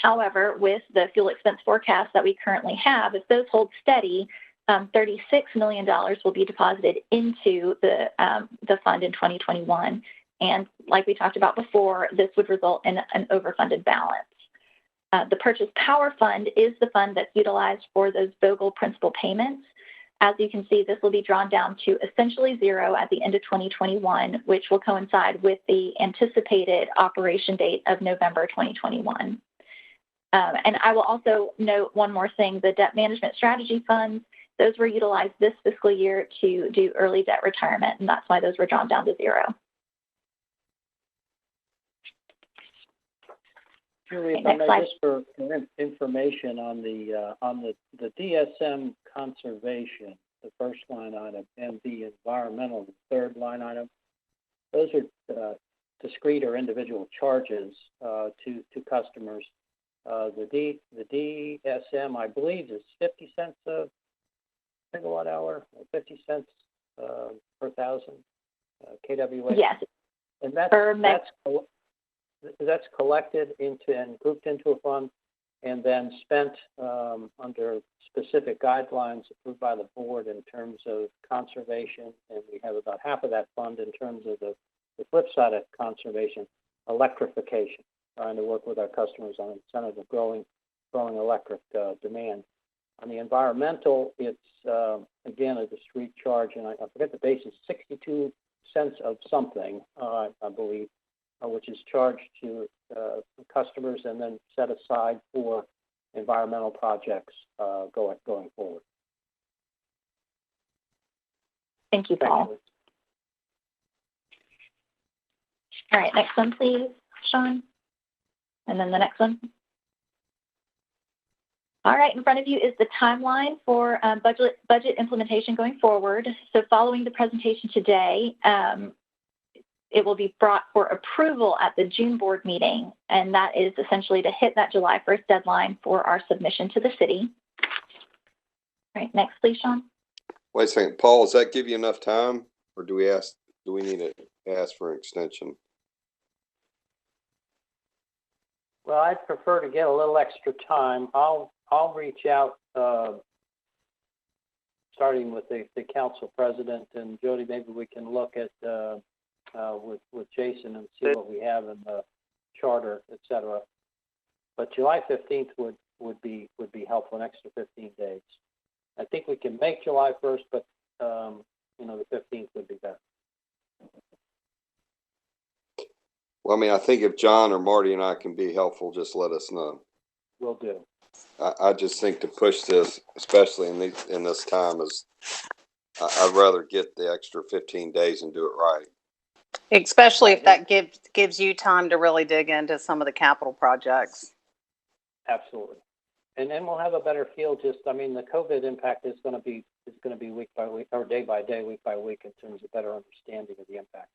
However, with the fuel expense forecast that we currently have, if those hold steady, $36 million will be deposited into the fund in 2021. And like we talked about before, this would result in an overfunded balance. The purchase power fund is the fund that's utilized for those Vogtle principal payments. As you can see, this will be drawn down to essentially zero at the end of 2021, which will coincide with the anticipated operation date of November 2021. And I will also note one more thing, the debt management strategy funds, those were utilized this fiscal year to do early debt retirement, and that's why those were drawn down to zero. Julie, if I may, just for information on the DSM conservation, the first line item, and the environmental, the third line item, those are discrete or individual charges to customers. The DSM, I believe, is 50 cents a megawatt hour, or 50 cents per thousand kWh. Yes. And that's collected into and grouped into a fund and then spent under specific guidelines approved by the board in terms of conservation. And we have about half of that fund in terms of the flip side of conservation, electrification, trying to work with our customers on incentive of growing electric demand. On the environmental, it's, again, a discrete charge, and I forget the basis, 62 cents of something, I believe, which is charged to customers and then set aside for environmental projects going forward. Thank you, Paul. All right, next one, please, Sean. And then the next one. All right, in front of you is the timeline for budget implementation going forward. So following the presentation today, it will be brought for approval at the June board meeting, and that is essentially to hit that July 1st deadline for our submission to the city. All right, next, please, Sean. Wait a second, Paul, does that give you enough time, or do we need to ask for an extension? Well, I'd prefer to get a little extra time. I'll reach out, starting with the council president, and Jody, maybe we can look at with Jason and see what we have in the charter, et cetera. But July 15th would be helpful, an extra 15 days. I think we can make July 1st, but the 15th would be better. Well, I mean, I think if John or Marty and I can be helpful, just let us know. Will do. I just think to push this, especially in this time, I'd rather get the extra 15 days and do it right. Especially if that gives you time to really dig into some of the capital projects. Absolutely. And then we'll have a better feel. I mean, the COVID impact is going to be week by week or day by day, week by week in terms of better understanding of the impact.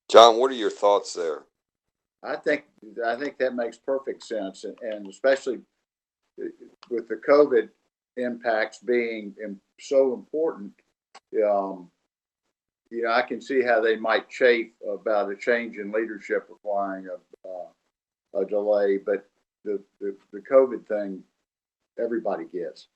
John, what are your thoughts there? I think that makes perfect sense, and especially with the COVID impacts being so important, I can see how they might chafe about a change in leadership requiring a delay, but the COVID thing, everybody gets.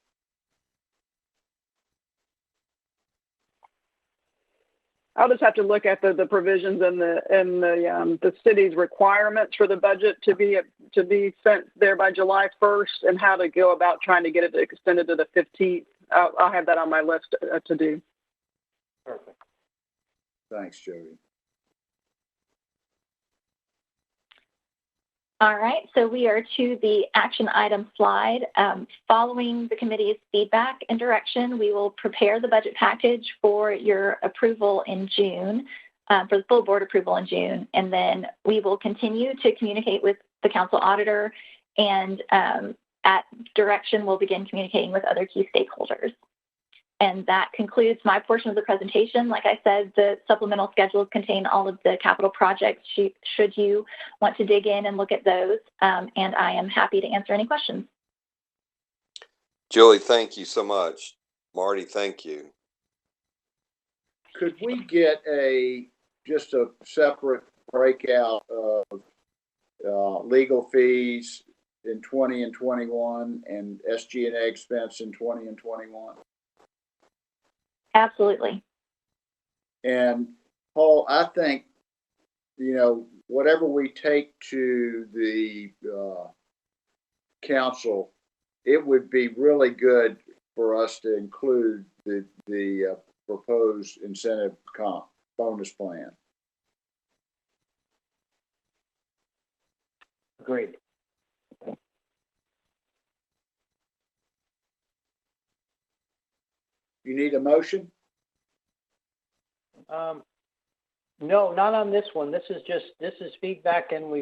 I'll just have to look at the provisions and the city's requirements for the budget to be sent there by July 1st, and how to go about trying to get it extended to the 15th. I'll have that on my list to do. Perfect. Thanks, Jody. All right, so we are to the action item slide. Following the committee's feedback and direction, we will prepare the budget package for your approval in June, for the full board approval in June, and then we will continue to communicate with the council auditor, and at direction, we'll begin communicating with other key stakeholders. And that concludes my portion of the presentation. Like I said, the supplemental schedules contain all of the capital projects should you want to dig in and look at those. And I am happy to answer any questions. Julie, thank you so much. Marty, thank you. Could we get just a separate breakout of legal fees in 20 and 21 and SG&A expense in 20 and 21? Absolutely. And Paul, I think, whatever we take to the council, it would be really good for us to include the proposed incentive comp bonus plan. Agreed. You need a motion? No, not on this one. This is feedback, and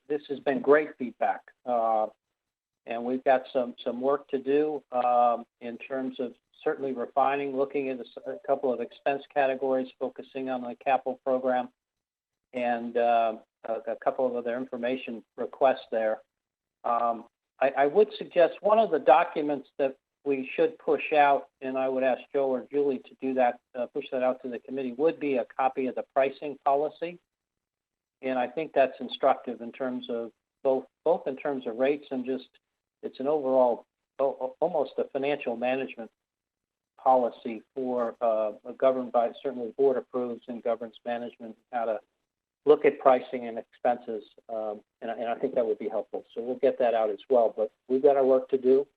this has been great feedback. And we've got some work to do in terms of certainly refining, looking at a couple of expense categories, focusing on the capital program, and a couple of other information requests there. I would suggest one of the documents that we should push out, and I would ask Joe or Julie to do that, push that out to the committee, would be a copy of the pricing policy. And I think that's instructive in terms of both in terms of rates and just, it's an overall, almost a financial management policy for governed by, certainly board approves and governs management, how to look at pricing and expenses. And I think that would be helpful. So we'll get that out as well, but we've got our work to do.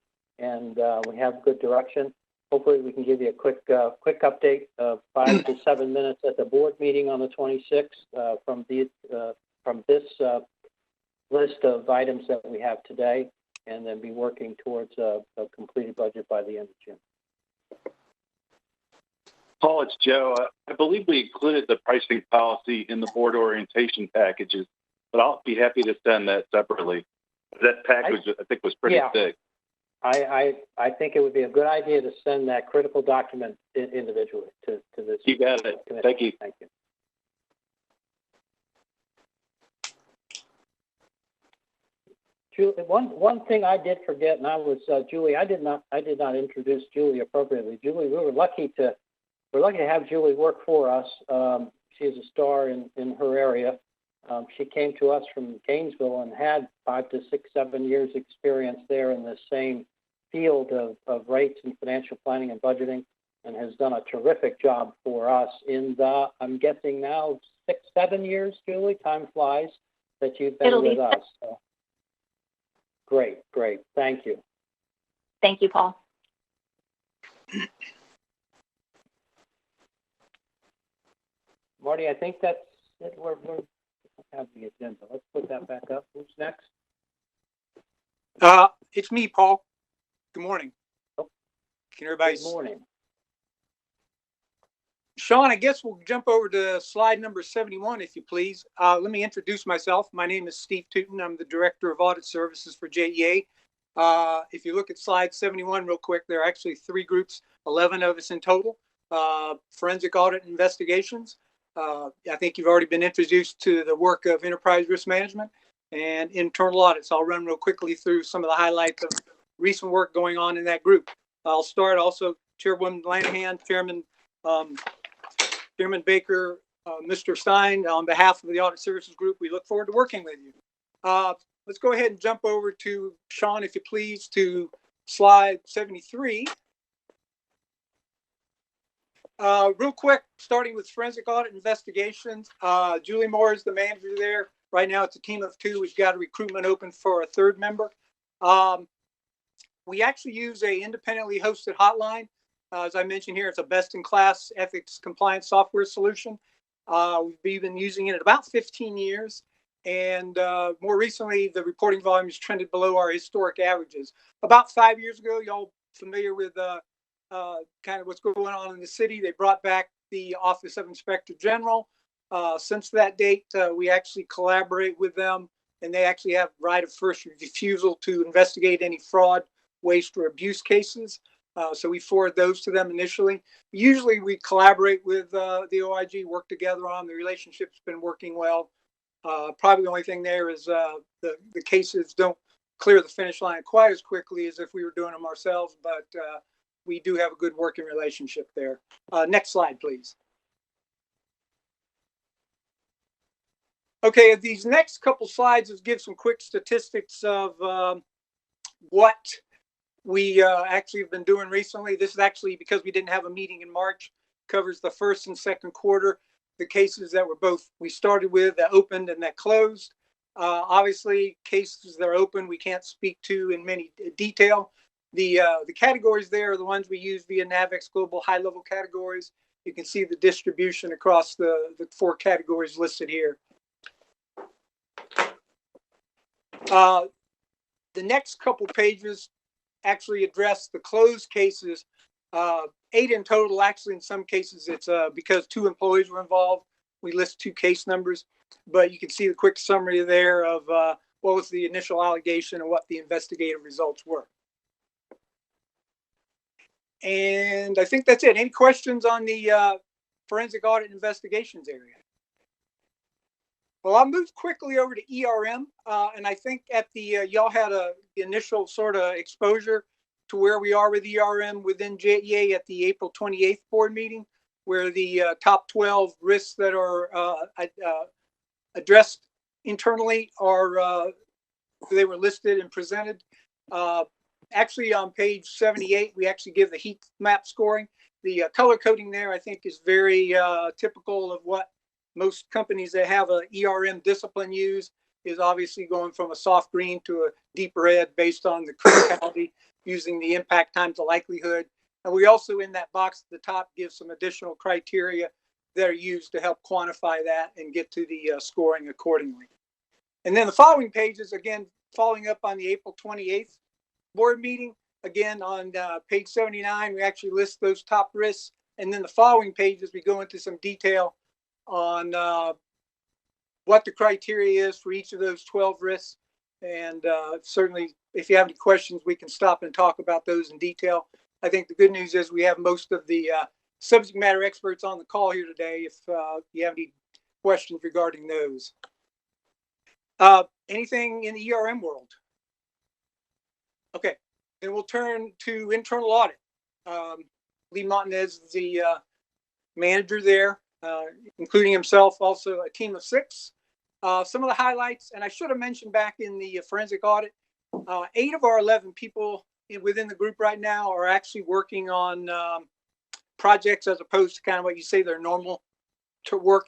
And we have good direction. Hopefully, we can give you a quick update of 5 to 7 minutes at the board meeting on the 26th from this list of items that we have today, and then be working towards a completed budget by the end of June. Paul, it's Joe. I believe we included the pricing policy in the board orientation packages, but I'll be happy to send that separately. That package, I think, was pretty thick. I think it would be a good idea to send that critical document individually to this. You got it. Committee. Thank you. Thank you. Julie, one thing I did forget, and I was Julie. I did not introduce Julie appropriately. Julie, we were lucky to have Julie work for us. She is a star in her area. She came to us from Gainesville and had 5 to 6, 7 years experience there in the same field of rates and financial planning and budgeting, and has done a terrific job for us in I'm guessing now 6, 7 years, Julie, time flies, that you've been with us. So, great. Thank you. Thank you, Paul. Marty, I think that's it. We're have the agenda. Let's put that back up. Who's next? It's me, Paul. Good morning. Oh. Can everybody? Good morning. Sean, I guess we'll jump over to slide number 71, if you please. Let me introduce myself. My name is Steve Tootin. I'm the Director of Audit Services for JEA. If you look at slide 71 real quick, there are actually 3 groups, 11 of us in total. Forensic audit and investigations. I think you've already been introduced to the work of enterprise risk management and internal audits. I'll run real quickly through some of the highlights of recent work going on in that group. I'll start also Chairwoman Lanahan, Chairman Baker, Mr. Stein, on behalf of the Audit Services Group, we look forward to working with you. Let's go ahead and jump over to Sean, if you please, to slide 73. Real quick, starting with forensic audit investigations. Julie Moore is the manager there. Right now it's a team of 2. We've got a recruitment open for a 3rd member. We actually use a independently hosted hotline. As I mentioned here, it's a best-in-class ethics compliance software solution. We've been using it at about 15 years. And more recently, the reporting volume has trended below our historic averages. About 5 years ago, y'all familiar with kind of what's going on in the city, they brought back the Office of Inspector General. Since that date, we actually collaborate with them, and they actually have right of first refusal to investigate any fraud, waste, or abuse cases. So we forward those to them initially. Usually we collaborate with the OIG, work together on the relationship's been working well. Probably the only thing there is the cases don't clear the finish line quite as quickly as if we were doing them ourselves, but we do have a good working relationship there. Next slide, please. Okay, these next couple slides is give some quick statistics of what we actually have been doing recently. This is actually because we didn't have a meeting in March, covers the 1st and 2nd quarter, the cases that were both, we started with, that opened and that closed. Obviously, cases that are open, we can't speak to in many detail. The categories there are the ones we use via NAVEX Global high-level categories. You can see the distribution across the 4 categories listed here. The next couple pages actually address the closed cases, 8 in total. Actually, in some cases, it's because 2 employees were involved. We list 2 case numbers, but you can see the quick summary there of what was the initial allegation and what the investigative results were. And I think that's it. Any questions on the forensic audit investigations area? Well, I'll move quickly over to ERM, and I think at the y'all had the initial sort of exposure to where we are with ERM within JEA at the April 28th board meeting, where the top 12 risks that are addressed internally are they were listed and presented. Actually, on page 78, we actually give the heat map scoring. The color coding there, I think, is very typical of what most companies that have a ERM discipline use, is obviously going from a soft green to a deeper red based on the criticality, using the impact times the likelihood. And we also, in that box at the top, give some additional criteria that are used to help quantify that and get to the scoring accordingly. And then the following pages, again, following up on the April 28th board meeting, again on page 79, we actually list those top risks. And then the following pages, we go into some detail on what the criteria is for each of those 12 risks. And certainly, if you have any questions, we can stop and talk about those in detail. I think the good news is we have most of the subject matter experts on the call here today if you have any questions regarding those. Anything in the ERM world? Okay, then we'll turn to internal audit. Lee Montanez is the manager there, including himself, also a team of 6. Some of the highlights, and I should have mentioned back in the forensic audit, 8 of our 11 people within the group right now are actually working on projects as opposed to kind of what you say they're normal to work.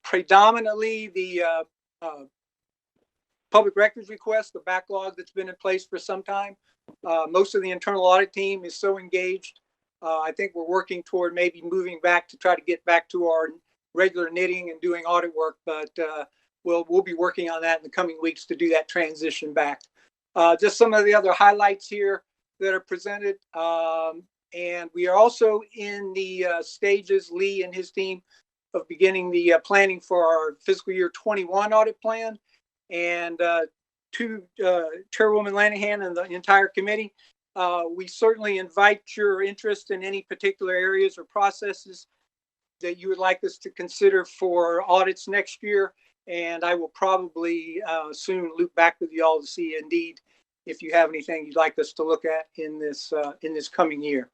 Predominantly the public records request, the backlog that's been in place for some time. Most of the internal audit team is so engaged. I think we're working toward maybe moving back to try to get back to our regular knitting and doing audit work, but we'll be working on that in the coming weeks to do that transition back. Just some of the other highlights here that are presented. And we are also in the stages, Lee and his team, of beginning the planning for our fiscal year 21 audit plan. And to Chairwoman Lanahan and the entire committee. We certainly invite your interest in any particular areas or processes that you would like us to consider for audits next year. And I will probably soon loop back with you all to see indeed if you have anything you'd like us to look at in this coming year.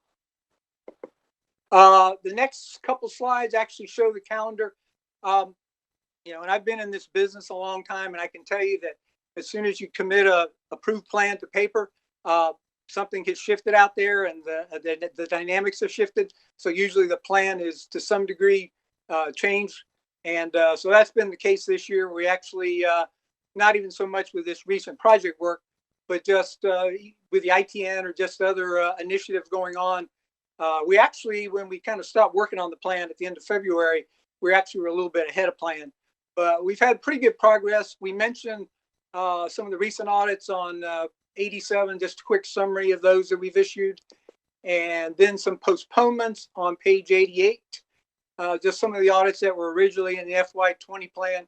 The next couple slides actually show the calendar. You know, and I've been in this business a long time, and I can tell you that as soon as you commit a approved plan to paper, something gets shifted out there, and the dynamics have shifted. So usually the plan is to some degree changed, and so that's been the case this year. We actually not even so much with this recent project work, but just with the ITN or just other initiatives going on. We actually, when we kind of stopped working on the plan at the end of February, we actually were a little bit ahead of plan. But we've had pretty good progress. We mentioned some of the recent audits on 87, just a quick summary of those that we've issued. And then some postponements on page 88, just some of the audits that were originally in the FY20 plan.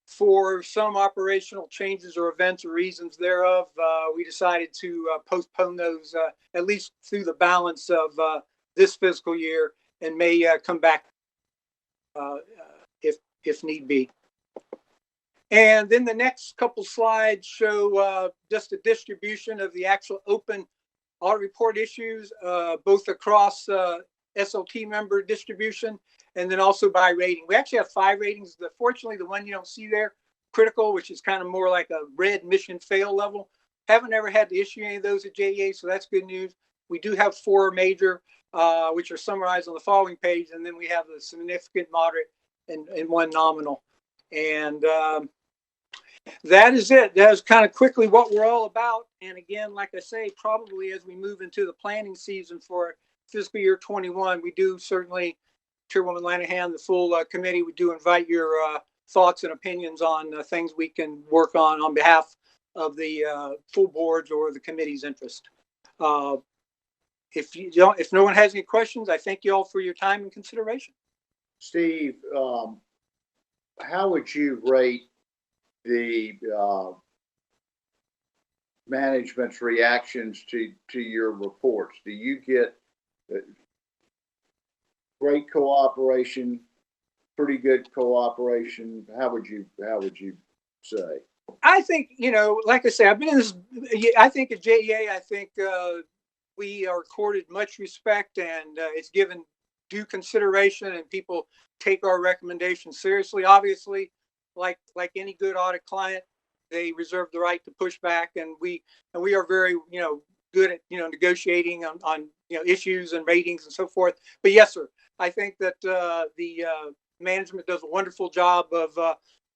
For some operational changes or events or reasons thereof, we decided to postpone those at least through the balance of this fiscal year, and may come back if need be. And then the next couple slides show just a distribution of the actual open audit report issues, both across SLT member distribution and then also by rating. We actually have 5 ratings. Fortunately, the one you don't see there, critical, which is kind of more like a red mission fail level. Haven't ever had to issue any of those at JEA, so that's good news. We do have 4 major, which are summarized on the following page, and then we have the significant, moderate, and 1 nominal. And that is it. That is kind of quickly what we're all about. And again, like I say, probably as we move into the planning season for fiscal year 21, we do certainly, Chairwoman Lanahan, the full committee, we do invite your thoughts and opinions on things we can work on behalf of the full board's or the committee's interest. If no one has any questions, I thank you all for your time and consideration. Steve, how would you rate the management's reactions to your reports? Do you get great cooperation, pretty good cooperation? How would you say? I think, you know, like I say, I've been in this, I think at JEA, I think we are accorded much respect, and it's given due consideration, and people take our recommendations seriously. Obviously, like any good audit client, they reserve the right to push back, and we are very, you know, good at, you know, negotiating on you know, issues and ratings and so forth. But yes, sir, I think that the management does a wonderful job of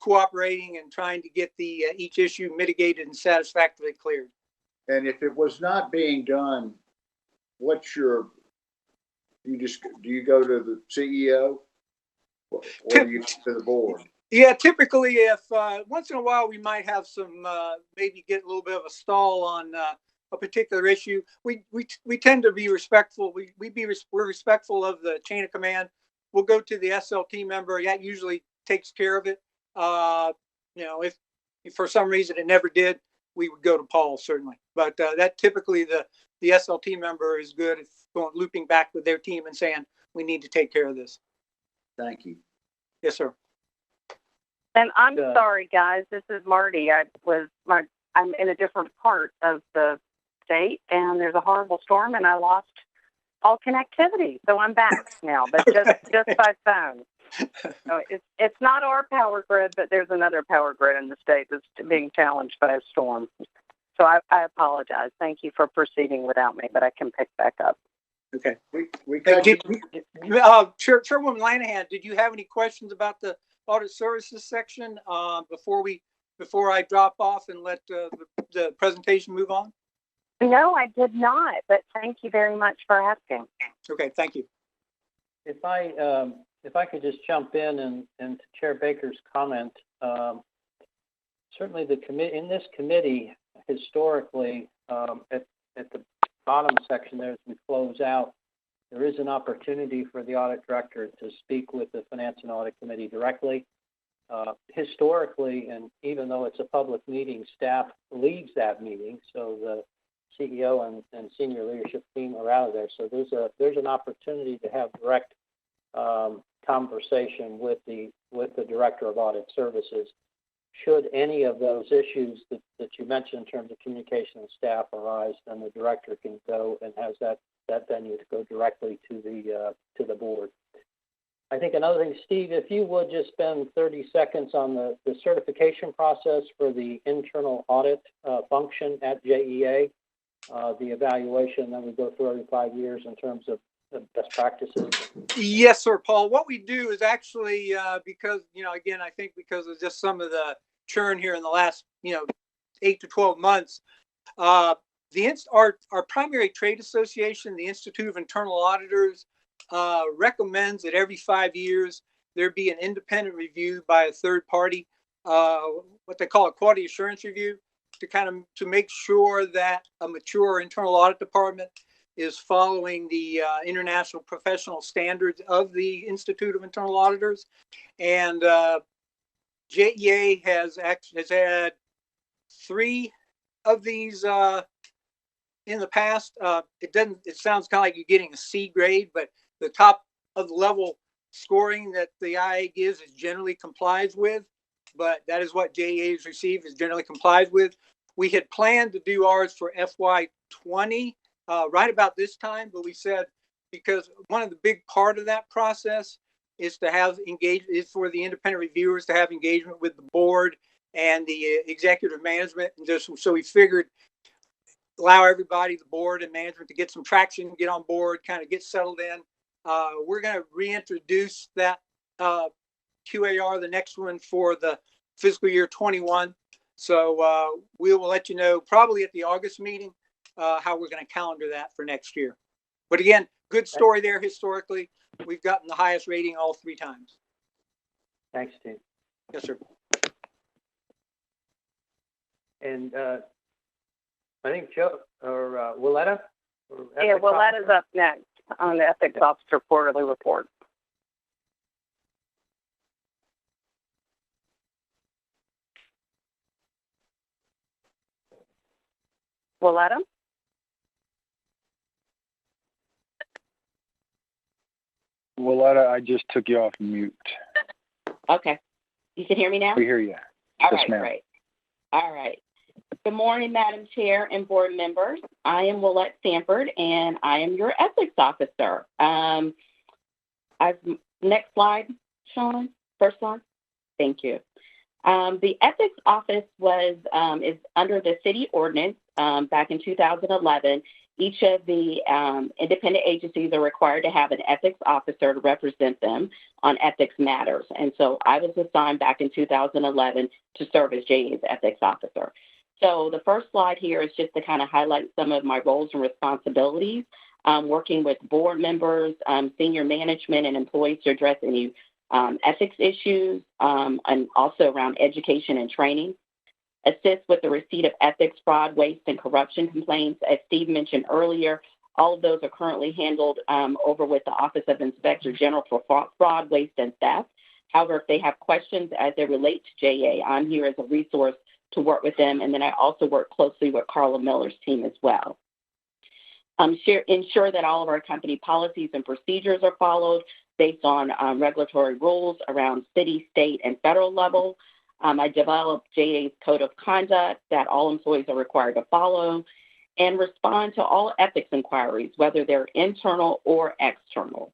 cooperating and trying to get the each issue mitigated and satisfactorily cleared. And if it was not being done, what's your, do you go to the CEO or do you go to the board? Yeah, typically, if once in a while we might have some maybe get a little bit of a stall on a particular issue, we tend to be respectful. We're respectful of the chain of command. We'll go to the SLT member. That usually takes care of it. You know, if for some reason it never did, we would go to Paul, certainly. But that typically the SLT member is good at looping back with their team and saying, we need to take care of this. Thank you. Yes, sir. And I'm sorry, guys. This is Marty. I'm in a different part of the state, and there's a horrible storm, and I lost all connectivity. So I'm back now, but just by phone. So it's not our power grid, but there's another power grid in the state that's being challenged by a storm. So I apologize. Thank you for proceeding without me, but I can pick back up. Okay. Chairwoman Lanahan, did you have any questions about the audit services section before I drop off and let the presentation move on? No, I did not, but thank you very much for asking. Okay, thank you. If I could just jump in and to Chair Baker's comment, certainly in this committee, historically, at the bottom section there, as we close out, there is an opportunity for the audit director to speak with the Finance and Audit Committee directly. Historically, and even though it's a public meeting, staff leads that meeting, so the CEO and senior leadership team are out of there. So there's an opportunity to have direct conversation with the Director of Audit Services. Should any of those issues that you mentioned in terms of communication and staff arise, then the director can go and has that venue to go directly to the board. I think another thing, Steve, if you would just spend 30 seconds on the certification process for the internal audit function at JEA, the evaluation, then we go through every 5 years in terms of the best practices. Yes, sir, Paul. What we do is actually, because, again, I think because of just some of the churn here in the last, 8 to 12 months, our primary trade association, the Institute of Internal Auditors, recommends that every 5 years there be an independent review by a third party, what they call a quality assurance review, to make sure that a mature internal audit department is following the international professional standards of the Institute of Internal Auditors. And JEA has had 3 of these in the past. It sounds kind of like you're getting a C grade, but the top of the level scoring that the IA gives is generally complies with, but that is what JEA has received, is generally complies with. We had planned to do ours for FY20 right about this time, but we said, because one of the big part of that process is to have is for the independent reviewers to have engagement with the board and the executive management, and so we figured allow everybody, the board and management, to get some traction, get on board, kind of get settled in. We're going to reintroduce that QAR, the next one for the fiscal year 21. So we will let you know probably at the August meeting how we're going to calendar that for next year. But again, good story there historically. We've gotten the highest rating all 3 times. Thanks, Steve. Yes, sir. And I think Joe or Willetta? Yeah, Willetta's up next on the Ethics Officer Quarterly Report. Willetta? Willetta, I just took you off mute. Okay. You can hear me now? We hear you. All Yes, right, ma'am. great. All right. Good morning, Madam Chair and board members. I am Willette Sanford, and I am your ethics officer. Next slide, Sean. First slide. Thank you. The ethics office is under the city ordinance back in 2011. Each of the independent agencies are required to have an ethics officer to represent them on ethics matters. And so I was assigned back in 2011 to serve as JEA's ethics officer. So the first slide here is just to kind of highlight some of my roles and responsibilities, working with board members, senior management, and employees to address any ethics issues, and also around education and training. Assist with the receipt of ethics, fraud, waste, and corruption complaints. As Steve mentioned earlier, all of those are currently handled over with the Office of Inspector General for fraud, waste, and theft. However, if they have questions as they relate to JEA, I'm here as a resource to work with them. And then I also work closely with Carla Miller's team as well. Ensure that all of our company policies and procedures are followed based on regulatory rules around city, state, and federal level. I developed JEA's code of conduct that all employees are required to follow, and respond to all ethics inquiries, whether they're internal or external.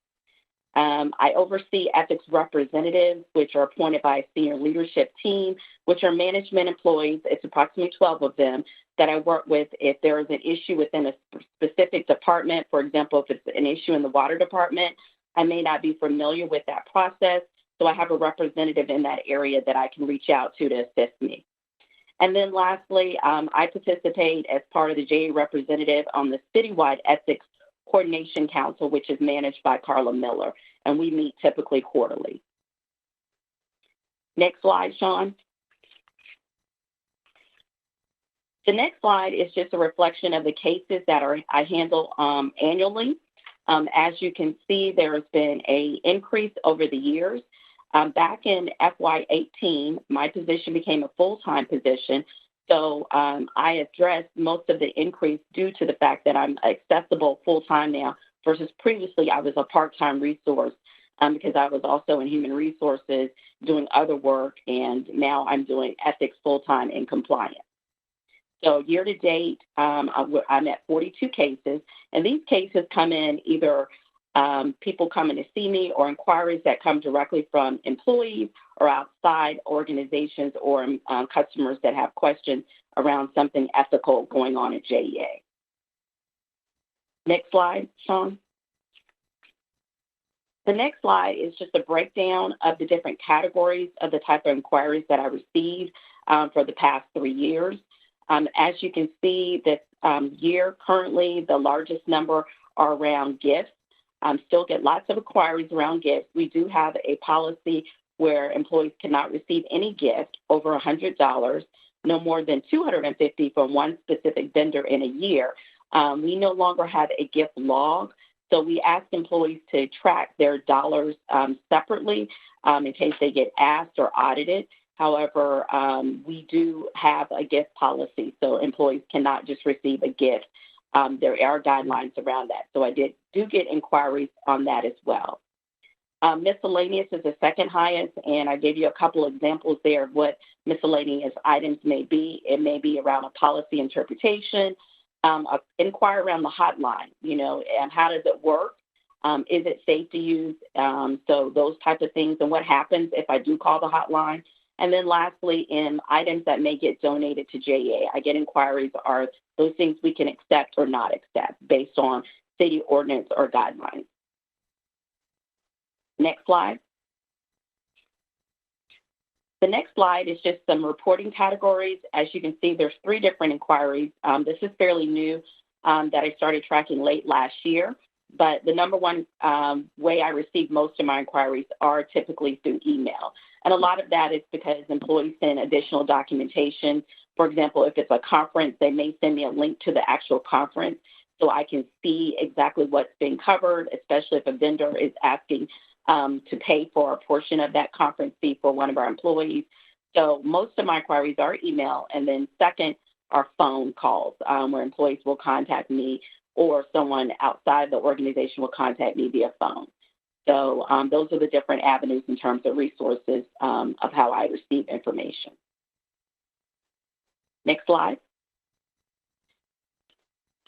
I oversee ethics representatives, which are appointed by a senior leadership team, which are management employees. It's approximately 12 of them that I work with if there is an issue within a specific department. For example, if it's an issue in the water department, I may not be familiar with that process. So I have a representative in that area that I can reach out to assist me. And then lastly, I participate as part of the JEA representative on the citywide ethics coordination council, which is managed by Carla Miller, and we meet typically quarterly. Next slide, Sean. The next slide is just a reflection of the cases that I handle annually. As you can see, there has been an increase over the years. Back in FY18, my position became a full-time position. So I addressed most of the increase due to the fact that I'm accessible full-time now versus previously I was a part-time resource because I was also in human resources doing other work, and now I'm doing ethics full-time in compliance. So year to date, I'm at 42 cases, and these cases come in either people coming to see me or inquiries that come directly from employees or outside organizations or customers that have questions around something ethical going on at JEA. Next slide, Sean. The next slide is just a breakdown of the different categories of the type of inquiries that I received for the past 3 years. As you can see, this year currently, the largest number are around gifts. Still get lots of inquiries around gifts. We do have a policy where employees cannot receive any gift over $100, no more than $250 from one specific vendor in a year. We no longer have a gift log, so we ask employees to track their dollars separately in case they get asked or audited. However, we do have a gift policy, so employees cannot just receive a gift. There are guidelines around that. So I do get inquiries on that as well. Miscellaneous is the second highest, and I gave you a couple examples there of what miscellaneous items may be. It may be around a policy interpretation, inquire around the hotline, and how does it work? Is it safe to use? So those types of things, and what happens if I do call the hotline? And then lastly, in items that may get donated to JEA, I get inquiries, are those things we can accept or not accept based on city ordinance or guidelines. Next slide. The next slide is just some reporting categories. As you can see, there's 3 different inquiries. This is fairly new that I started tracking late last year, but the number one way I receive most of my inquiries are typically through email. And a lot of that is because employees send additional documentation. For example, if it's a conference, they may send me a link to the actual conference so I can see exactly what's being covered, especially if a vendor is asking to pay for a portion of that conference fee for one of our employees. So most of my inquiries are email, and then second are phone calls where employees will contact me or someone outside the organization will contact me via phone. So those are the different avenues in terms of resources of how I receive information. Next slide.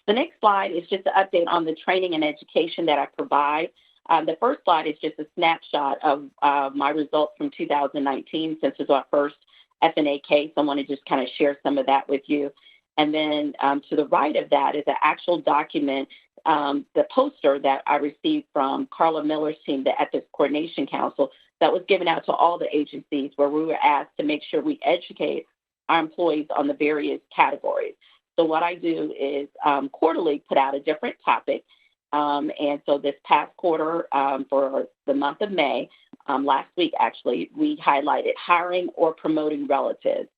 The next slide is just an update on the training and education that I provide. The first slide is just a snapshot of my results from 2019, since it's our first F&A case. I want to just kind of share some of that with you. And then to the right of that is an actual document, the poster that I received from Carla Miller's team, the Ethics Coordination Council, that was given out to all the agencies where we were asked to make sure we educate our employees on the various categories. So what I do is quarterly put out a different topic. And so this past quarter, for the month of May, last week actually, we highlighted hiring or promoting relatives.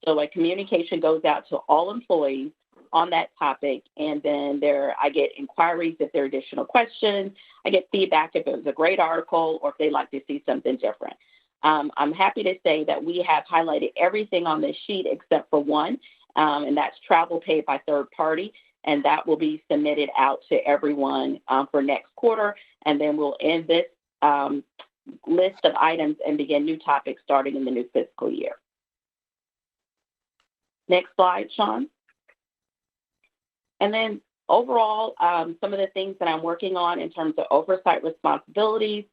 So a communication goes out to all employees on that topic, and then I get inquiries if there are additional questions. I get feedback if it was a great article or if they'd like to see something different. I'm happy to say that we have highlighted everything on this sheet except for one, and that's travel paid by third party, and that will be submitted out to everyone for next quarter, and then we'll end this list of items and begin new topics starting in the new fiscal year. Next slide, Sean. And then overall, some of the things that I'm working on in terms of oversight responsibilities,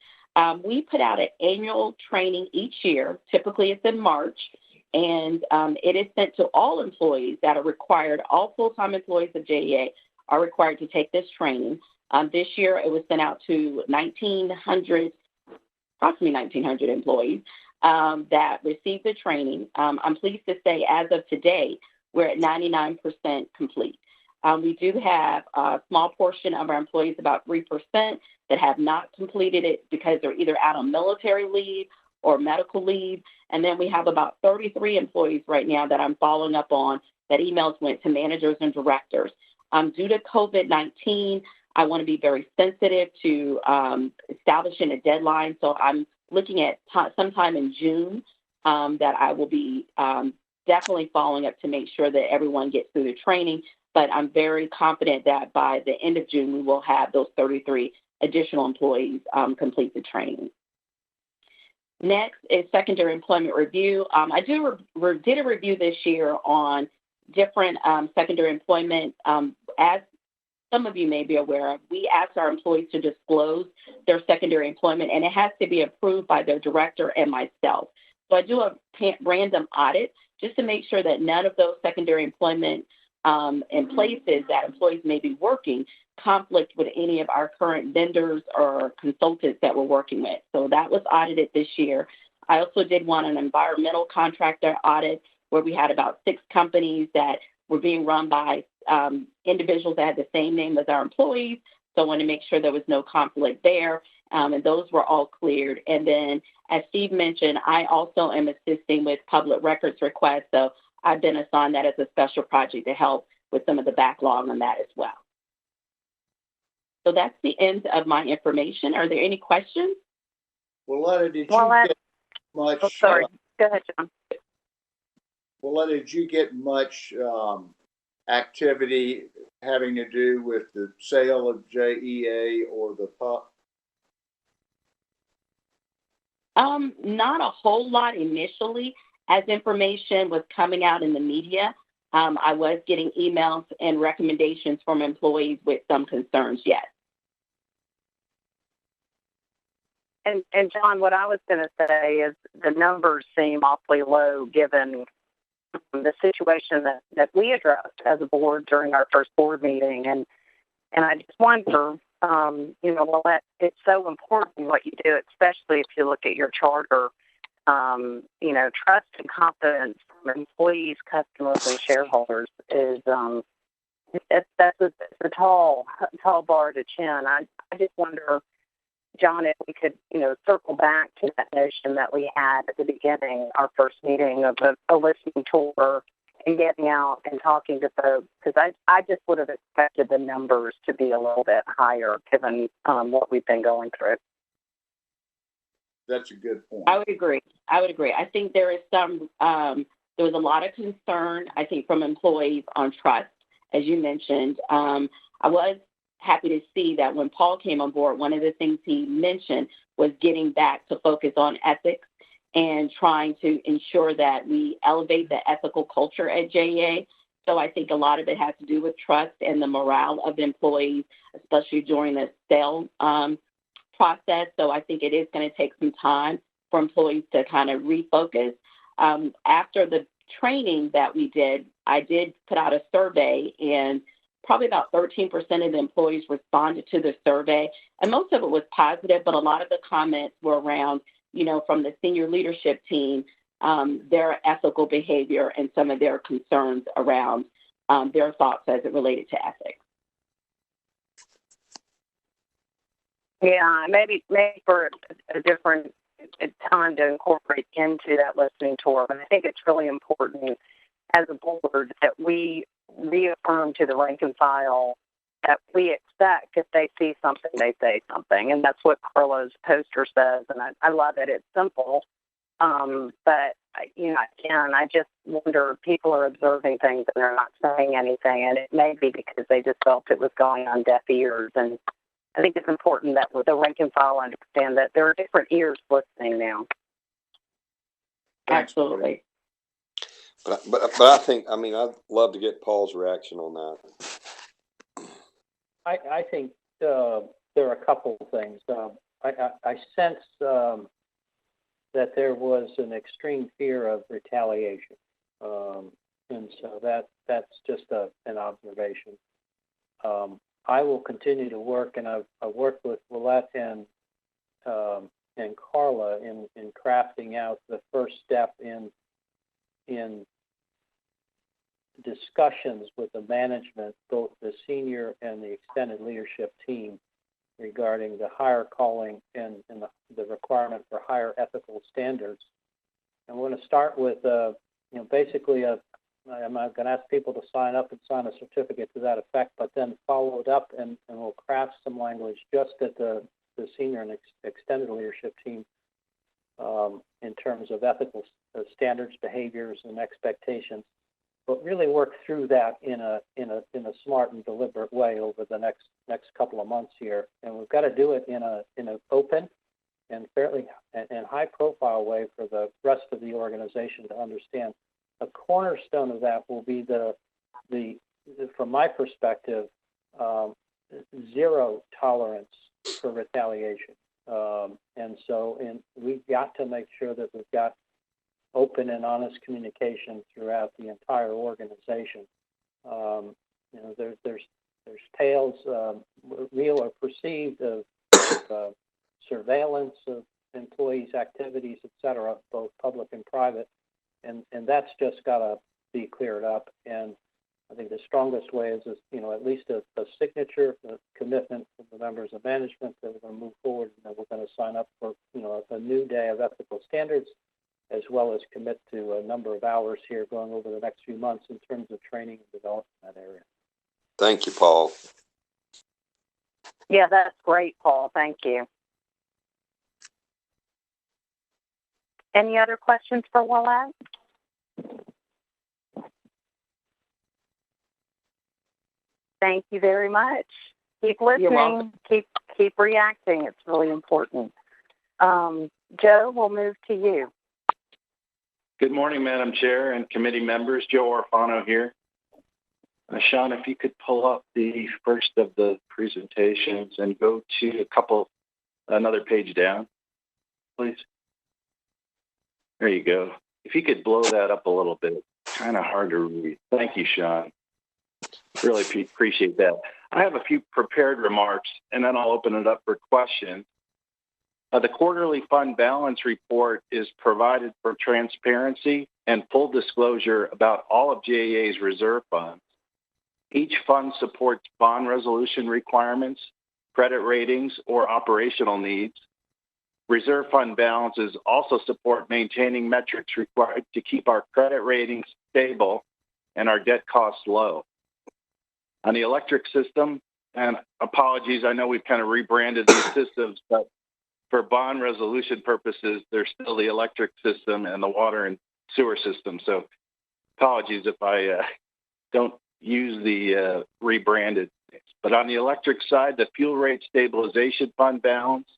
we put out an annual training each year. Typically, it's in March, and it is sent to all employees that are required. All full-time employees of JEA are required to take this training. This year, it was sent out to approximately 1,900 employees that received the training. I'm pleased to say, as of today, we're at 99% complete. We do have a small portion of our employees, about 3%, that have not completed it because they're either out on military leave or medical leave. And then we have about 33 employees right now that I'm following up on that emails went to managers and directors. Due to COVID-19, I want to be very sensitive to establishing a deadline. So I'm looking at sometime in June that I will be definitely following up to make sure that everyone gets through the training. But I'm very confident that by the end of June, we will have those 33 additional employees complete the training. Next is secondary employment review. I did a review this year on different secondary employment. As some of you may be aware of, we ask our employees to disclose their secondary employment, and it has to be approved by their director and myself. So I do a random audit just to make sure that none of those secondary employment and places that employees may be working conflict with any of our current vendors or consultants that we're working with. So that was audited this year. I also did one an environmental contractor audit where we had about 6 companies that were being run by individuals that had the same name as our employees. So I wanted to make sure there was no conflict there. And those were all cleared. And then, as Steve mentioned, I also am assisting with public records requests. So I've been assigned that as a special project to help with some of the backlog on that as well. So that's the end of my information. Are there any questions? Willetta, did you get much? Oh, sorry. Go ahead, John. Willetta, did you get much activity having to do with the sale of JEA or the PUP? Not a whole lot initially. As information was coming out in the media, I was getting emails and recommendations from employees with some concerns, yes. And John, what I was going to say is the numbers seem awfully low given the situation that we addressed as a board during our first board meeting. And I just wonder, it's so important what you do, especially if you look at your charter. Trust and confidence from employees, customers, and shareholders is that's a tall bar to chin. I just wonder, John, if we could, circle back to that notion that we had at the beginning, our first meeting of a listening tour and getting out and talking to folks, because I just would have expected the numbers to be a little bit higher given what we've been going through. That's a good point. I would agree. I think there is there was a lot of concern, I think, from employees on trust, as you mentioned. I was happy to see that when Paul came on board, one of the things he mentioned was getting back to focus on ethics and trying to ensure that we elevate the ethical culture at JEA. So I think a lot of it has to do with trust and the morale of the employees, especially during the sale process. So I think it is going to take some time for employees to kind of refocus. After the training that we did, I did put out a survey, and probably about 13% of the employees responded to the survey. And most of it was positive, but a lot of the comments were around, from the senior leadership team, their ethical behavior and some of their concerns around their thoughts as it related to ethics. Yeah, maybe for a different time to incorporate into that listening tour. But I think it's really important as a board that we reaffirm to the rank and file that we expect if they see something, they say something. And that's what Carla's poster says. And I love it. It's simple. But, again, I just wonder if people are observing things and they're not saying anything. And it may be because they just felt it was going on deaf ears. And I think it's important that the rank and file understand that there are different ears listening now. Absolutely. But I think, I'd love to get Paul's reaction on that. I think there are a couple of things. I sense that there was an extreme fear of retaliation. And so that's just an observation. I will continue to work, and I've worked with Willette and Carla in crafting out the first step in discussions with the management, both the senior and the extended leadership team, regarding the higher calling and the requirement for higher ethical standards. And we're going to start with, basically I'm going to ask people to sign up and sign a certificate to that effect, but then follow it up and we'll craft some language just at the senior and extended leadership team in terms of ethical standards, behaviors, and expectations, but really work through that in a smart and deliberate way over the next couple of months here. And we've got to do it in an open and fairly and high profile way for the rest of the organization to understand. A cornerstone of that will be the from my perspective, zero tolerance for retaliation. And we've got to make sure that we've got open and honest communication throughout the entire organization. There's tales, real or perceived, of surveillance of employees' activities, et cetera, both public and private, and that's just got to be cleared up. And I think the strongest way is at least a signature, a commitment from the members of management that we're going to move forward and that we're going to sign up for, a new day of ethical standards, as well as commit to a number of hours here going over the next few months in terms of training and development in that area. Thank you, Paul. Yeah, that's great, Paul. Thank you. Any other questions for Willette? Thank you very much. Keep listening. Keep reacting. It's really important. Joe, we'll move to you. Good morning, Madam Chair and committee members. Joe Orfano here. Sean, if you could pull up the first of the presentations and go to another page down, please. There you go. If you could blow that up a little bit, kind of hard to read. Thank you, Sean. Really appreciate that. I have a few prepared remarks, and then I'll open it up for questions. The quarterly fund balance report is provided for transparency and full disclosure about all of JEA's reserve funds. Each fund supports bond resolution requirements, credit ratings, or operational needs. Reserve fund balances also support maintaining metrics required to keep our credit ratings stable and our debt costs low. On the electric system, and apologies, I know we've kind of rebranded these systems, but for bond resolution purposes, there's still the electric system and the water and sewer system. So apologies if I don't use the rebranded. But on the electric side, the fuel rate stabilization fund balance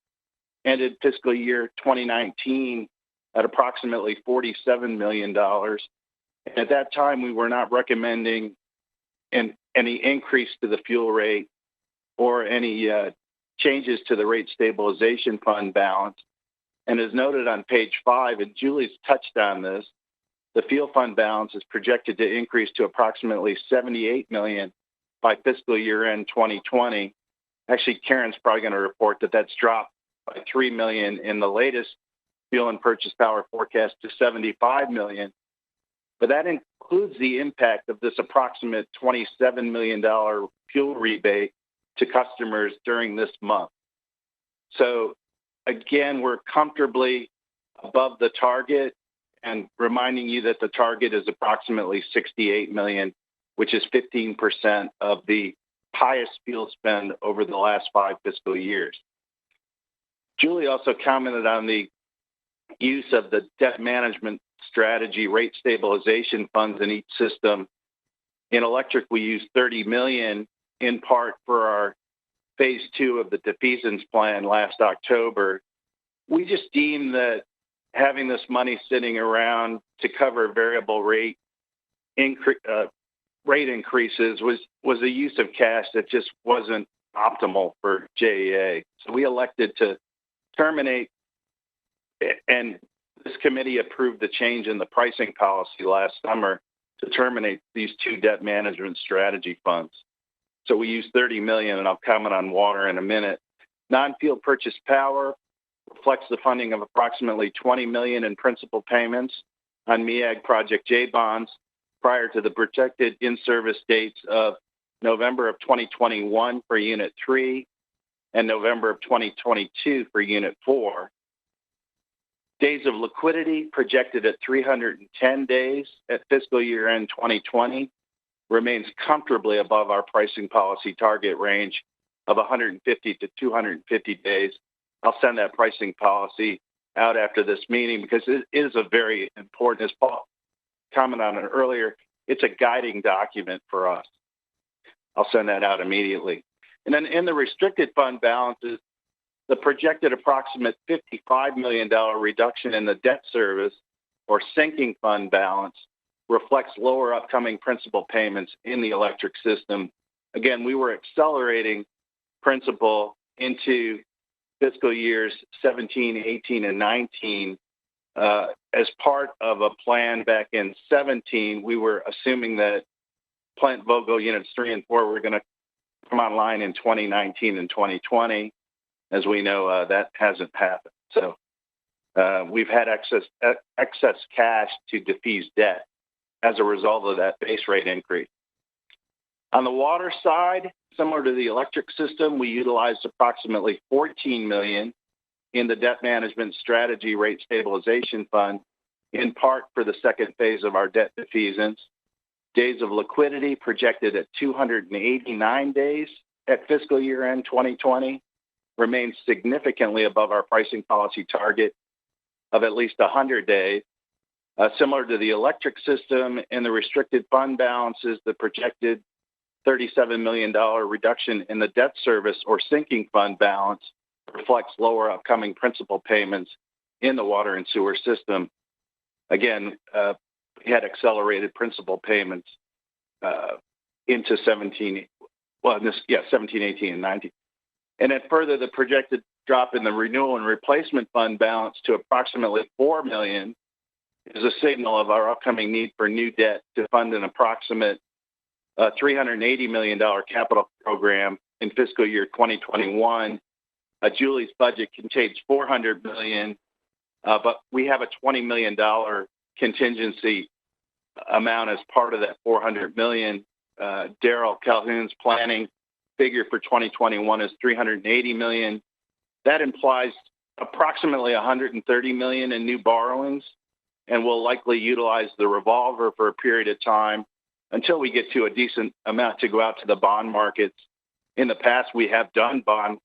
ended fiscal year 2019 at approximately $47 million. At that time, we were not recommending any increase to the fuel rate or any changes to the rate stabilization fund balance. And as noted on page 5, and Julie's touched on this, the fuel fund balance is projected to increase to approximately $78 million by fiscal year end 2020. Actually, Karen's probably going to report that that's dropped by $3 million in the latest fuel and purchase power forecast to $75 million. But that includes the impact of this approximate $27 million fuel rebate to customers during this month. So again, we're comfortably above the target, and reminding you that the target is approximately $68 million, which is 15% of the highest fuel spend over the last 5 fiscal years. Julie also commented on the use of the debt management strategy rate stabilization funds in each system. In electric, we use $30 million in part for our phase 2 of the defeasance plan last October. We just deemed that having this money sitting around to cover variable rate increases was a use of cash that just wasn't optimal for JEA. So we elected to terminate, and this committee approved the change in the pricing policy last summer to terminate these 2 debt management strategy funds. So we used $30 million, and I'll comment on water in a minute. Non-field purchase power reflects the funding of approximately $20 million in principal payments on MEAG Project J bonds prior to the projected in-service dates of November of 2021 for Unit 3 and November of 2022 for Unit 4. Days of liquidity projected at 310 days at fiscal year end 2020 remains comfortably above our pricing policy target range of 150 to 250 days. I'll send that pricing policy out after this meeting because it is a very important, as Paul commented on it earlier, it's a guiding document for us. I'll send that out immediately. And then in the restricted fund balances, the projected approximate $55 million reduction in the debt service or sinking fund balance reflects lower upcoming principal payments in the electric system. Again, we were accelerating principal into fiscal years 17, 18, and 19 as part of a plan back in 17. We were assuming that Plant Vogtle Units 3 and 4 were going to come online in 2019 and 2020. As we know, that hasn't happened. So we've had excess cash to defease debt as a result of that base rate increase. On the water side, similar to the electric system, we utilized approximately $14 million in the debt management strategy rate stabilization fund, in part for the second phase of our debt defeasance. Days of liquidity projected at 289 days at fiscal year end 2020 remains significantly above our pricing policy target of at least 100 days. Similar to the electric system and the restricted fund balances, the projected $37 million reduction in the debt service or sinking fund balance reflects lower upcoming principal payments in the water and sewer system. Again, we had accelerated principal payments into 17, 18, and 19. And then further, the projected drop in the renewal and replacement fund balance to approximately $4 million is a signal of our upcoming need for new debt to fund an approximate $380 million capital program in fiscal year 2021. Julie's budget contains $400 million, but we have a $20 million contingency amount as part of that $400 million. Daryl Calhoun's planning figure for 2021 is $380 million. That implies approximately $130 million in new borrowings, and we'll likely utilize the revolver for a period of time until we get to a decent amount to go out to the bond markets. In the past, we have done bond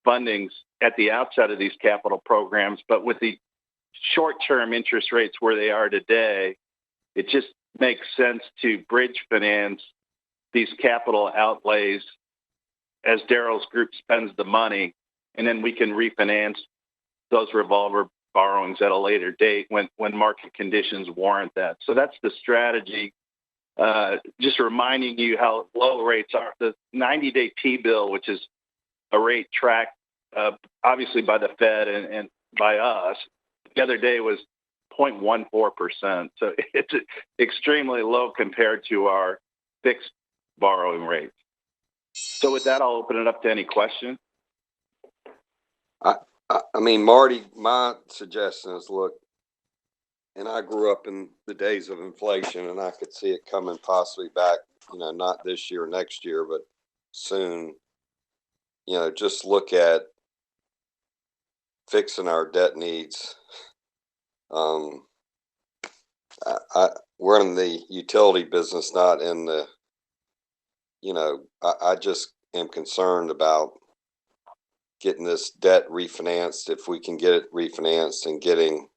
fundings at the outset of these capital programs, but with the short-term interest rates where they are today, it just makes sense to bridge finance these capital outlays as Daryl's group spends the money, and then we can refinance those revolver borrowings at a later date when market conditions warrant that. So that's the strategy. Just reminding you how low rates are. The 90-day T-bill, which is a rate tracked obviously by the Fed and by us, the other day was 0.14%. So it's extremely low compared to our fixed borrowing rates. So with that, I'll open it up to any questions. I mean, Marty, my suggestion is, look, and I grew up in the days of inflation, and I could see it coming possibly back, not this year, next year, but soon. Just look at fixing our debt needs. We're in the utility business, not in the, I just am concerned about getting this debt refinanced, if we can get it refinanced, and getting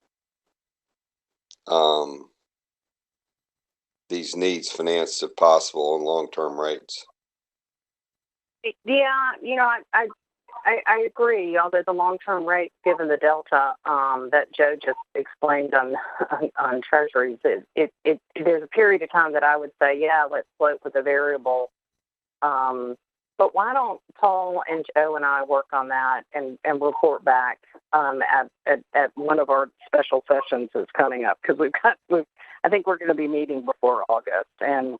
these needs financed if possible on long-term rates. Yeah, I agree. Although the long-term rate, given the delta that Joe just explained on treasuries, there's a period of time that I would say, yeah, let's float with a variable. But why don't Paul and Joe and I work on that and report back at one of our special sessions that's coming up, because I think we're going to be meeting before August. And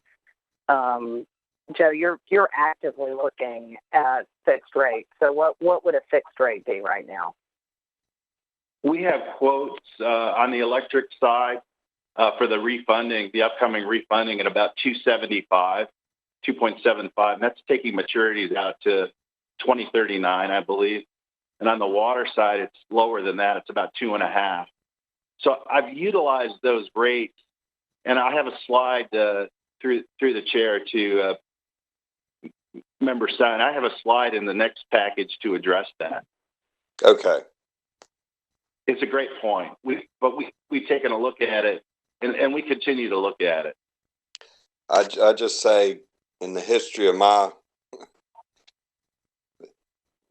Joe, you're actively looking at fixed rates. So what would a fixed rate be right now? We have quotes on the electric side for the refunding, the upcoming refunding, at about 2.75, and that's taking maturities out to 2039, I believe. And on the water side, it's lower than that. It's about 2.5. So I've utilized those rates, and I have a slide through the chair to Member Stein. I have a slide in the next package to address that. Okay. It's a great point. We've taken a look at it, and we continue to look at it. I just say, in the history of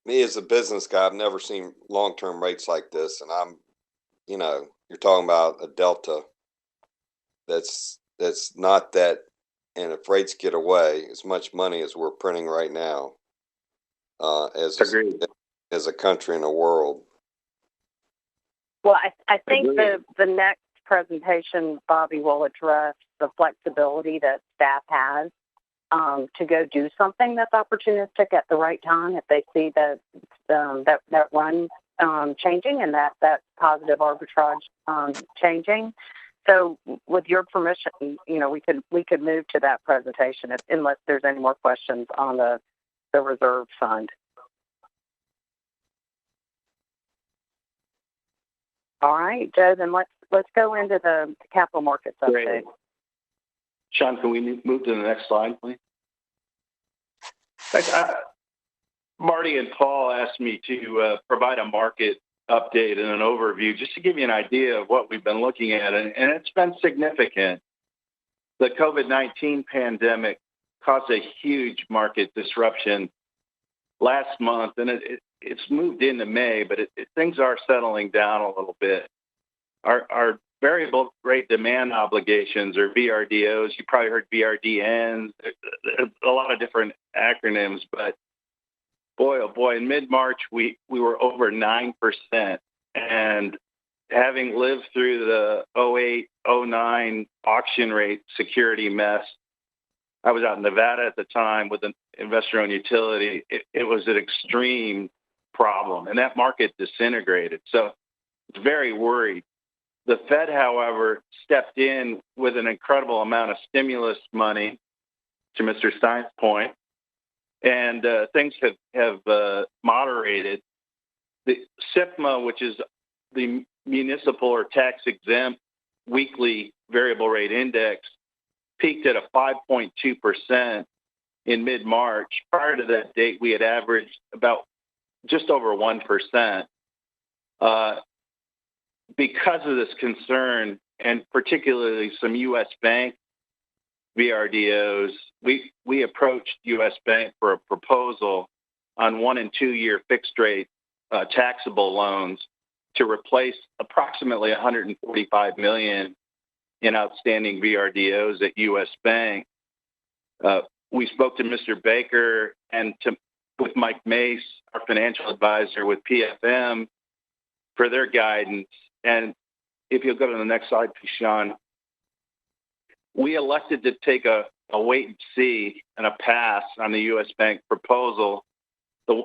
me as a business guy, I've never seen long-term rates like this, and you're talking about a delta that's not that, and if rates get away, as much money as we're printing right now, as a country and a world. Well, I think Agreed. the next presentation, Bobby, will address the flexibility that staff has to go do something that's opportunistic at the right time if they see that that run changing and that positive arbitrage changing. So, with your permission, we could move to that presentation unless there's any more questions on the reserve fund. All right, Joe. Then let's go into the capital markets update. Great. Sean, can we move to the next slide, please? Marty and Paul asked me to provide a market update and an overview just to give you an idea of what we've been looking at, and it's been significant. The COVID-19 pandemic caused a huge market disruption last month, and it's moved into May, but things are settling down a little bit. Our variable rate demand obligations, or VRDOs, you probably heard VRDNs, a lot of different acronyms, but boy, oh boy, in mid-March, we were over 9%. And having lived through the 08, 09 auction rate security mess, I was out in Nevada at the time with an investor-owned utility. It was an extreme problem, and that market disintegrated. So it's very worried. The Fed, however, stepped in with an incredible amount of stimulus money, to Mr. Stein's point, and things have moderated. The SIFMA, which is the municipal or tax-exempt weekly variable rate index, peaked at a 5.2% in mid-March. Prior to that date, we had averaged about just over 1%. Because of this concern, and particularly some U.S. Bank VRDOs, we approached U.S. Bank for a proposal on 1 and 2 year fixed rate taxable loans to replace approximately $145 million in outstanding VRDOs at U.S. Bank. We spoke to Mr. Baker and with Mike Mace, our financial advisor with PFM, for their guidance. And if you'll go to the next slide, please, Sean. We elected to take a wait and see and a pass on the U.S. Bank proposal.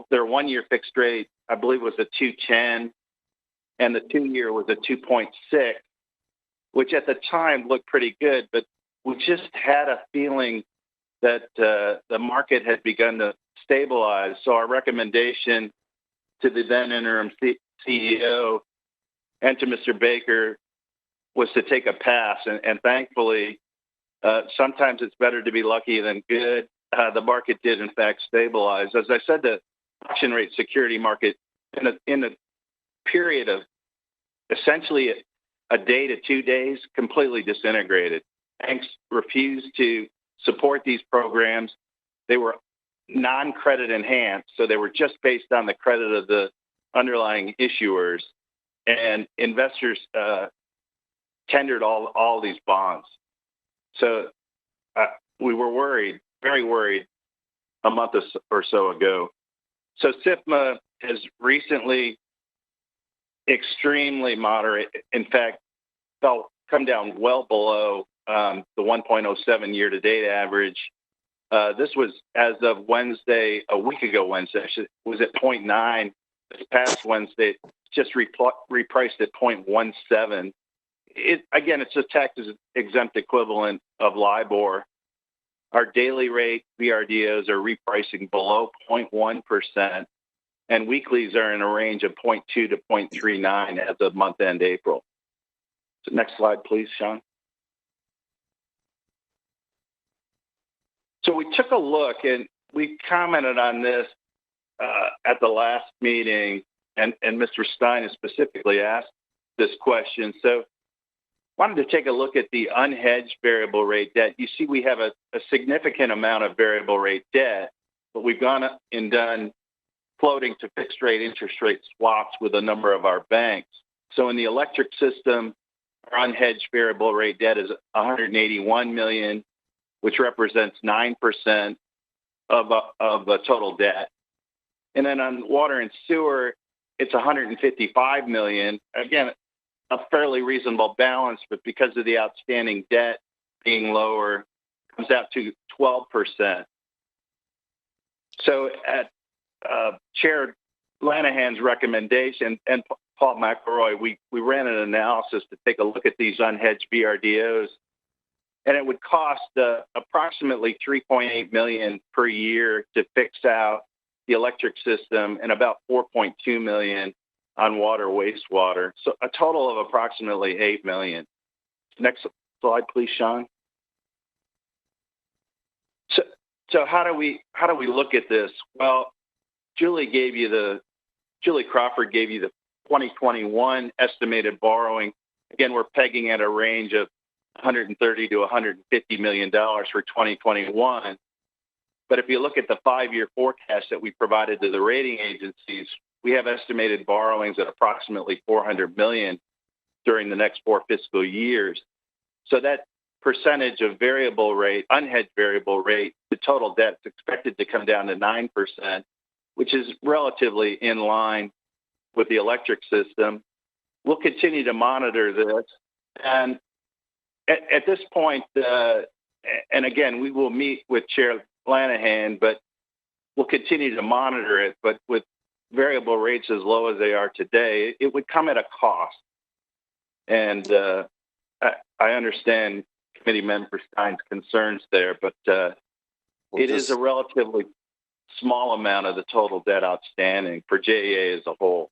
Their 1 year fixed rate, I believe, was a 2.10, and the 2 year was a 2.6, which at the time looked pretty good, but we just had a feeling that the market had begun to stabilize. So our recommendation to the then interim CEO and to Mr. Baker was to take a pass. And thankfully, sometimes it's better to be lucky than good. The market did, in fact, stabilize. As I said, the auction rate security market in a period of essentially a day to 2 days completely disintegrated. Banks refused to support these programs. They were non-credit enhanced, so they were just based on the credit of the underlying issuers. And investors tendered all these bonds. So we were worried, very worried, a month or so ago. So SIFMA has recently extremely moderate, in fact, come down well below the 1.07 year-to-date average. This was as of Wednesday, a week ago Wednesday, was at 0.9. This past Wednesday, just repriced at 0.17. Again, it's a tax-exempt equivalent of LIBOR. Our daily rate VRDOs are repricing below 0.1%, and weeklies are in a range of 0.2 to 0.39 as of month-end April. So next slide, please, Sean. So we took a look, and we commented on this at the last meeting, and Mr. Stein has specifically asked this question. So wanted to take a look at the unhedged variable rate debt. You see we have a significant amount of variable rate debt, but we've gone and done floating to fixed rate interest rate swaps with a number of our banks. So in the electric system, our unhedged variable rate debt is $181 million, which represents 9% of the total debt. And then on water and sewer, it's $155 million. Again, a fairly reasonable balance, but because of the outstanding debt being lower, comes out to 12%. So at Chair Lanahan's recommendation, and Paul McElroy, we ran an analysis to take a look at these unhedged VRDOs, and it would cost approximately $3.8 million per year to fix out the electric system and about $4.2 million on water wastewater. So a total of approximately $8 million. Next slide, please, Sean. So how do we look at this? Well, Julie Crawford gave you the 2021 estimated borrowing. Again, we're pegging at a range of $130 to $150 million for 2021. But if you look at the 5-year forecast that we provided to the rating agencies, we have estimated borrowings at approximately $400 million during the next 4 fiscal years. So that percentage of variable rate, unhedged variable rate, the total debt is expected to come down to 9%, which is relatively in line with the electric system. We'll continue to monitor this. And at this point, and again, we will meet with Chair Lanahan, but we'll continue to monitor it. But with variable rates as low as they are today, it would come at a cost. And I understand Committee Member Stein's concerns there, but it is a relatively small amount of the total debt outstanding for JEA as a whole.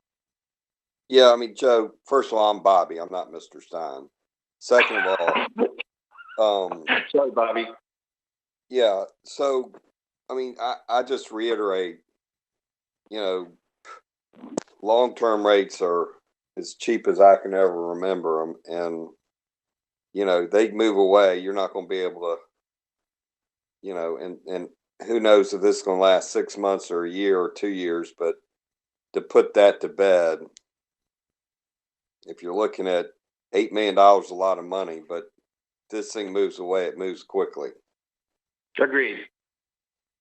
Yeah, I mean, Joe, first of all, I'm Bobby. I'm not Mr. Stein. Second of all, sorry, Bobby. Yeah, so, I mean, I just reiterate, long-term rates are as cheap as I can ever remember them. And, they move away. You're not going to be able to, and who knows if this is going to last 6 months or a year or 2 years, but to put that to bed, if you're looking at $8 million, a lot of money, but this thing moves away, it moves quickly. Agreed.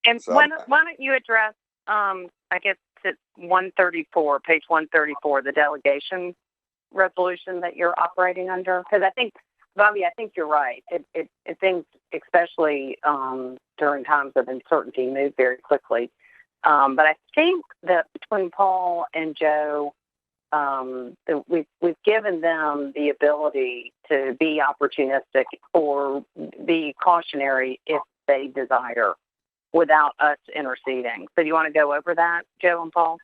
And So, why don't you address, I guess it's 134, page 134, the delegation resolution that you're operating under? Because I think, Bobby, I think you're right. It things, especially during times of uncertainty, move very quickly. But I think that between Paul and Joe, we've given them the ability to be opportunistic or be cautionary if they desire, without us interceding. So do you want to go over that, Joe and Paul?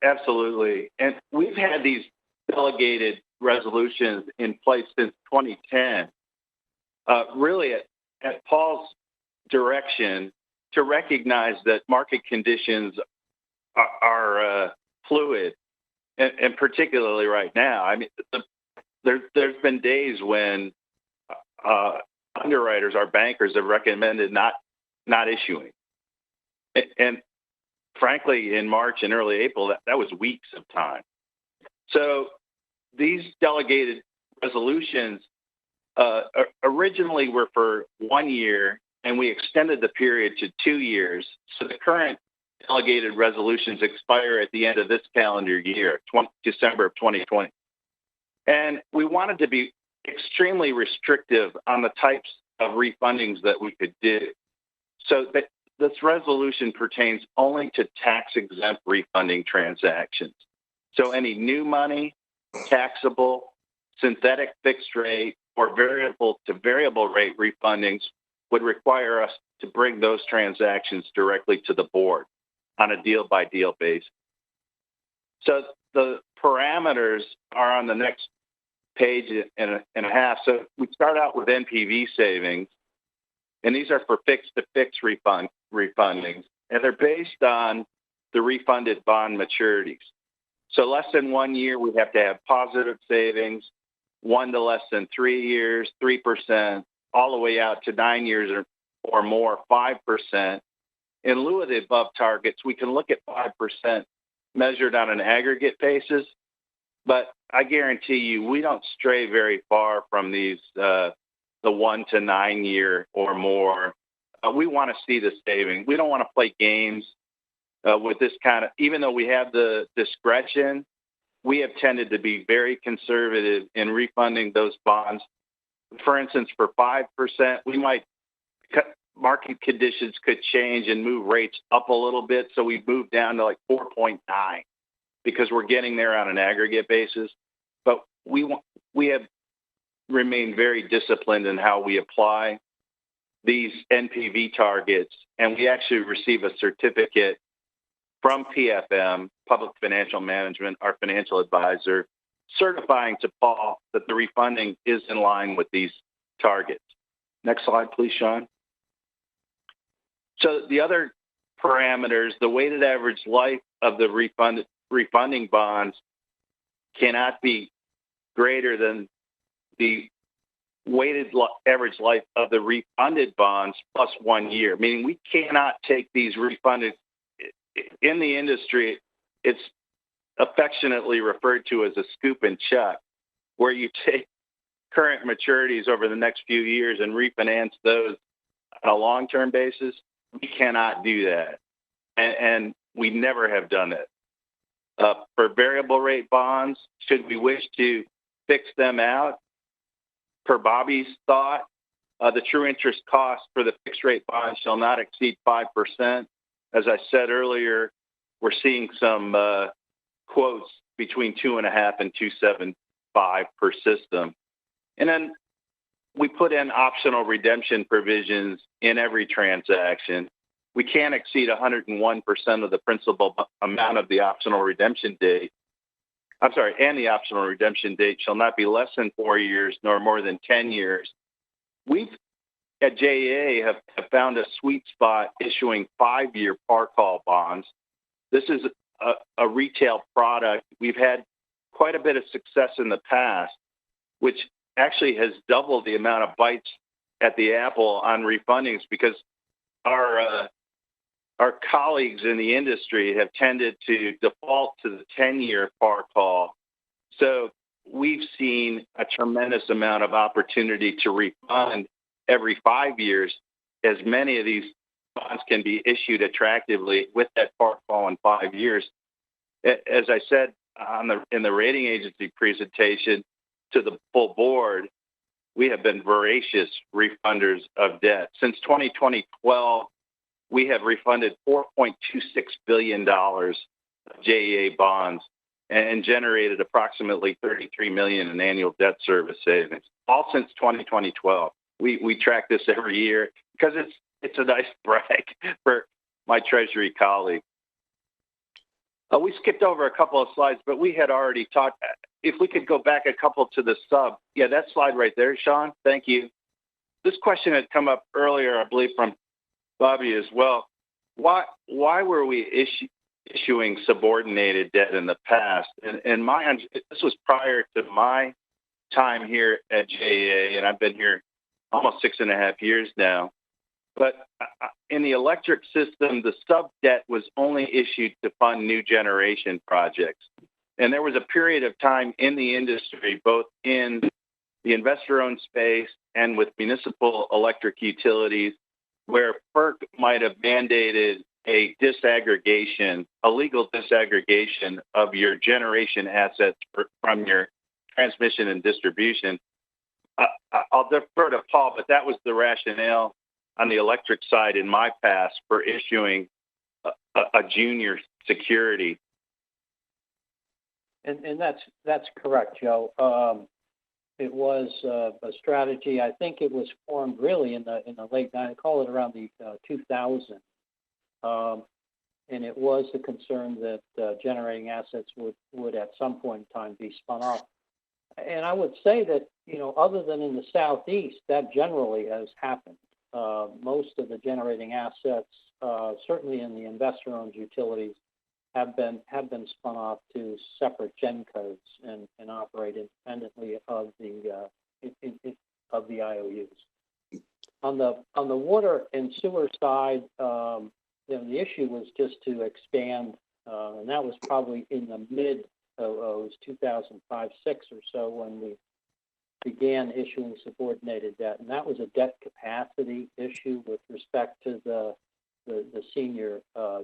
Absolutely. And we've had these delegated resolutions in place since 2010, really at Paul's direction, to recognize that market conditions are fluid, and particularly right now. I mean, there's been days when underwriters, our bankers, have recommended not issuing. And frankly, in March and early April, that was weeks of time. So these delegated resolutions originally were for 1 year, and we extended the period to 2 years. So the current delegated resolutions expire at the end of this calendar year, December of 2020. And we wanted to be extremely restrictive on the types of refundings that we could do. So that this resolution pertains only to tax-exempt refunding transactions. So any new money, taxable, synthetic fixed rate, or variable to variable rate refundings would require us to bring those transactions directly to the board on a deal-by-deal basis. So the parameters are on the next page and a half. So we start out with NPV savings, and these are for fixed-to-fixed refundings, and they're based on the refunded bond maturities. So less than 1 year, we have to have positive savings. 1 to less than 3 years, 3%, all the way out to 9 years or more, 5%. In lieu of the above targets, we can look at 5% measured on an aggregate basis, but I guarantee you we don't stray very far from these, the 1 to 9 year or more. We want to see the saving. We don't want to play games with this kind of, even though we have the discretion, we have tended to be very conservative in refunding those bonds. For instance, for 5%, we might market conditions could change and move rates up a little bit. So we moved down to like 4.9 because we're getting there on an aggregate basis. But we have remained very disciplined in how we apply these NPV targets. And we actually receive a certificate from PFM, Public Financial Management, our financial advisor, certifying to Paul that the refunding is in line with these targets. Next slide, please, Sean. So the other parameters, the weighted average life of the refunding bonds cannot be greater than the weighted average life of the refunded bonds plus 1 year, meaning we cannot take these refunded. In the industry, it's affectionately referred to as a scoop and chuck, where you take current maturities over the next few years and refinance those on a long-term basis. We cannot do that, and we never have done it. For variable rate bonds, should we wish to fix them out, per Bobby's thought, the true interest cost for the fixed rate bonds shall not exceed 5%. As I said earlier, we're seeing some quotes between 2.5 and 2.75 per system. And then we put in optional redemption provisions in every transaction. We can't exceed 101% of the principal amount of the optional redemption date. And the optional redemption date shall not be less than 4 years nor more than 10 years. We've at JEA have found a sweet spot issuing 5-year par call bonds. This is a retail product. We've had quite a bit of success in the past, which actually has doubled the amount of bites at the apple on refundings because our colleagues in the industry have tended to default to the 10-year par call. So we've seen a tremendous amount of opportunity to refund every 5 years, as many of these bonds can be issued attractively with that par call in 5 years. As I said in the rating agency presentation to the full board, we have been voracious refunders of debt. Since 2012, we have refunded $4.26 billion of JEA bonds and generated approximately $33 million in annual debt service savings, all since 2012. We track this every year because it's a nice brag for my Treasury colleague. We skipped over a couple of slides, but we had already talked. If we could go back a couple to the sub. Yeah, that slide right there, Sean. Thank you. This question had come up earlier, I believe, from Bobby as well. Why were we issuing subordinated debt in the past? And this was prior to my time here at JEA, and I've been here almost 6.5 years now. But in the electric system, the sub debt was only issued to fund new generation projects. And there was a period of time in the industry, both in the investor-owned space and with municipal electric utilities, where FERC might have mandated a disaggregation, a legal disaggregation of your generation assets from your transmission and distribution. I'll defer to Paul, but that was the rationale on the electric side in my past for issuing a junior security. And that's correct, Joe. It was a strategy. I think it was formed really in the late 90s. I call it around the 2000. And it was the concern that generating assets would at some point in time be spun off. And I would say that, other than in the Southeast, that generally has happened. Most of the generating assets, certainly in the investor-owned utilities, have been spun off to separate GenCos and operate independently of the IOUs. On the water and sewer side, the issue was just to expand, and that was probably in the mid 2005-06 or so when we began issuing subordinated debt, and that was a debt capacity issue with respect to the senior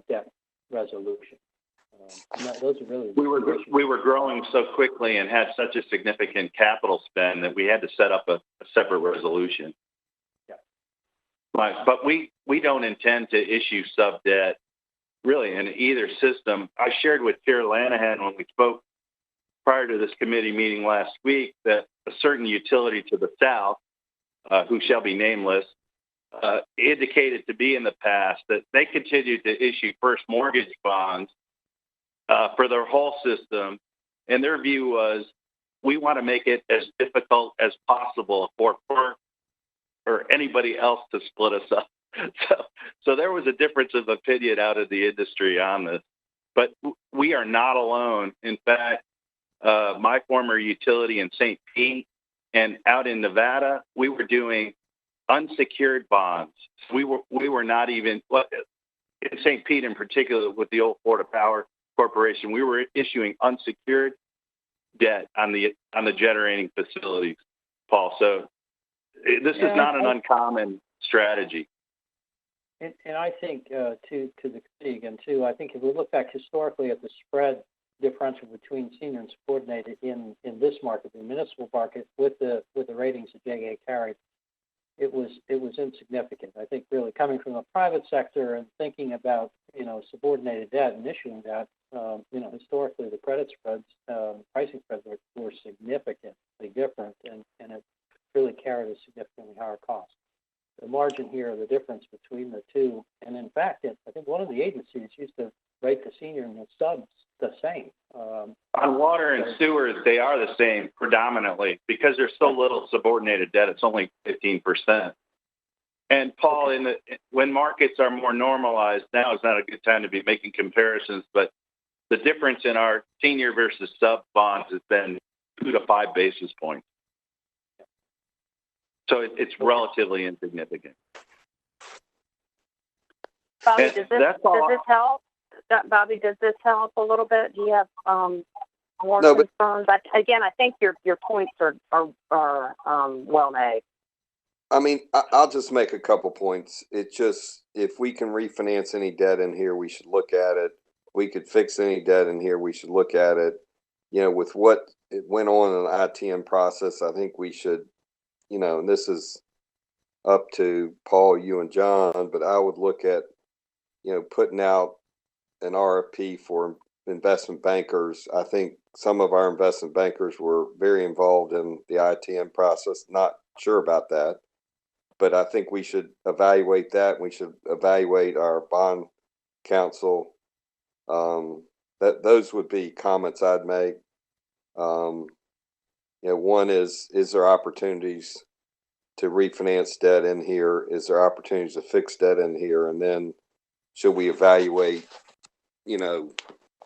debt resolution. Those are really we were growing so quickly and had such a significant capital spend that we had to set up a separate resolution. Yeah. But we don't intend to issue sub debt really in either system. I shared with Chair Lanahan when we spoke prior to this committee meeting last week that a certain utility to the south, who shall be nameless, indicated to me in the past that they continued to issue first mortgage bonds for their whole system. And their view was, we want to make it as difficult as possible for FERC or anybody else to split us up. So there was a difference of opinion out of the industry on this. But we are not alone. In fact, my former utility in St. Pete and out in Nevada, we were doing unsecured bonds. We were not even, in St. Pete in particular, with the old Florida Power Corporation, we were issuing unsecured debt on the generating facilities, Paul. So this is not an uncommon strategy. And I think to the committee again too, I think if we look back historically at the spread differential between senior and subordinated in this market, the municipal market, with the ratings that JEA carried, it was insignificant. I think really coming from the private sector and thinking about subordinated debt and issuing that, historically the credit spreads, pricing spreads were significantly different, and it really carried a significantly higher cost. The margin here, the difference between the two, and in fact, I think one of the agencies used to rate the senior and the subs the same. On water and sewers, they are the same predominantly because there's so little subordinated debt. It's only 15%. And Paul, when markets are more normalized, now is not a good time to be making comparisons, but the difference in our senior versus sub bonds has been 2 to 5 basis points. So it's relatively insignificant. Bobby, does this help? Bobby, does this help a little bit? Do you have more concerns? But again, I think your points are well made. I mean, I'll just make a couple points. It's just, if we can refinance any debt in here, we should look at it. We could fix any debt in here, we should look at it. With what it went on in the ITM process, I think we should, and this is up to Paul, you and John, but I would look at, putting out an RFP for investment bankers. I think some of our investment bankers were very involved in the ITM process. Not sure about that, but I think we should evaluate that. We should evaluate our bond counsel. Those would be comments I'd make. One is there opportunities to refinance debt in here? Is there opportunities to fix debt in here? And then should we evaluate,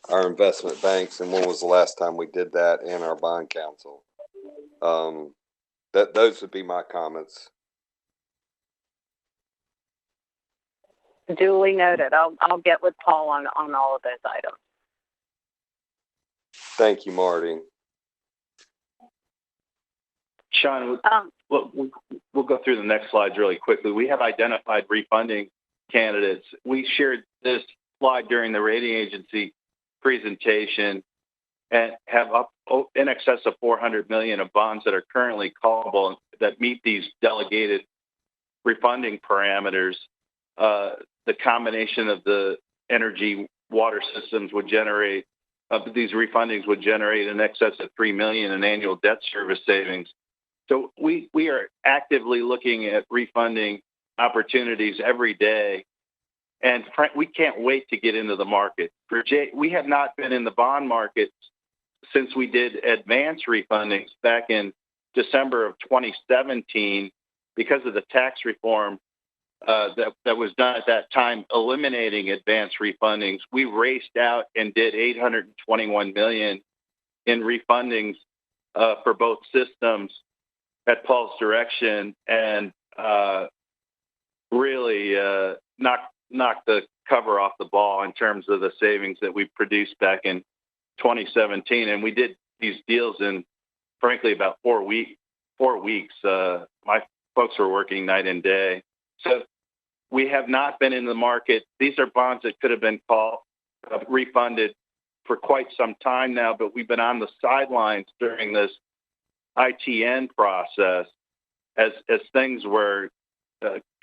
our investment banks, and when was the last time we did that, and our bond counsel? Those would be my comments. Duly noted. I'll get with Paul on all of those items. Thank you, Marty. Sean, we'll go through the next slides really quickly. We have identified refunding candidates. We shared this slide during the rating agency presentation and have up in excess of $400 million of bonds that are currently callable that meet these delegated refunding parameters. The combination of the energy water systems would generate, these refundings would generate in excess of $3 million in annual debt service savings. So we are actively looking at refunding opportunities every day, and we can't wait to get into the market. We have not been in the bond market since we did advance refundings back in December of 2017 because of the tax reform that was done at that time, eliminating advance refundings. We raced out and did $821 million in refundings for both systems at Paul's direction, and really knocked the cover off the ball in terms of the savings that we produced back in 2017. And we did these deals in, frankly, about 4 weeks. My folks were working night and day. So we have not been in the market. These are bonds that could have been refunded for quite some time now, but we've been on the sidelines during this ITN process as things were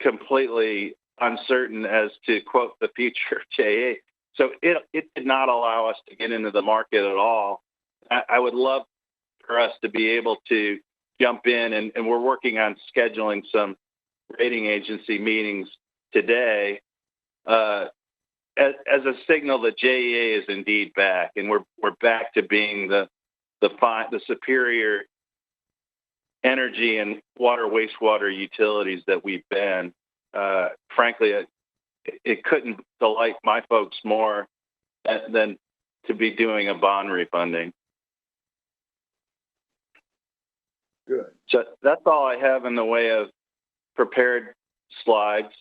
completely uncertain as to, quote, the future of JEA. So it did not allow us to get into the market at all. I would love for us to be able to jump in, and we're working on scheduling some rating agency meetings today as a signal that JEA is indeed back, and we're back to being the superior energy and water wastewater utilities that we've been. Frankly, it couldn't delight my folks more than to be doing a bond refunding. Good. So that's all I have in the way of prepared slides.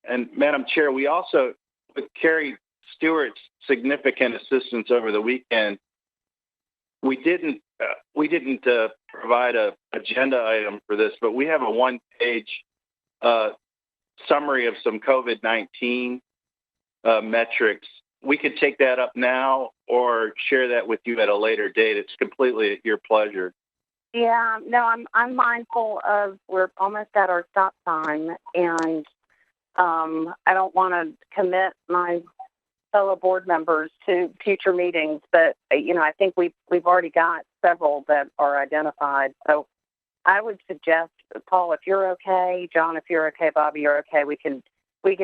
And Madam Chair, we also, with Carrie Stewart's significant assistance over the weekend, we didn't provide a agenda item for this, but we have a one-page summary of some COVID-19 metrics. We could take that up now or share that with you at a later date. It's completely at your pleasure. Yeah, no, I'm mindful of, we're almost at our stop time, and I don't want to commit my fellow board members to future meetings, but I think we've already got several that are identified. So I would suggest, Paul, if you're okay, John, if you're okay, Bobby, you're okay, we can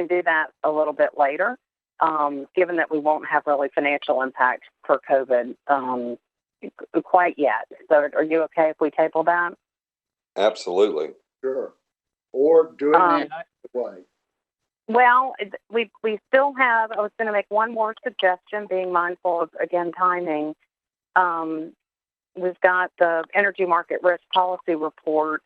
do that a little bit later, given that we won't have really financial impact for COVID quite yet. So are you okay if we table that? Absolutely. Sure. Or do it another way. Well, we still have, I was going to make one more suggestion, being mindful of, again, timing. We've got the Energy Market Risk Policy Report,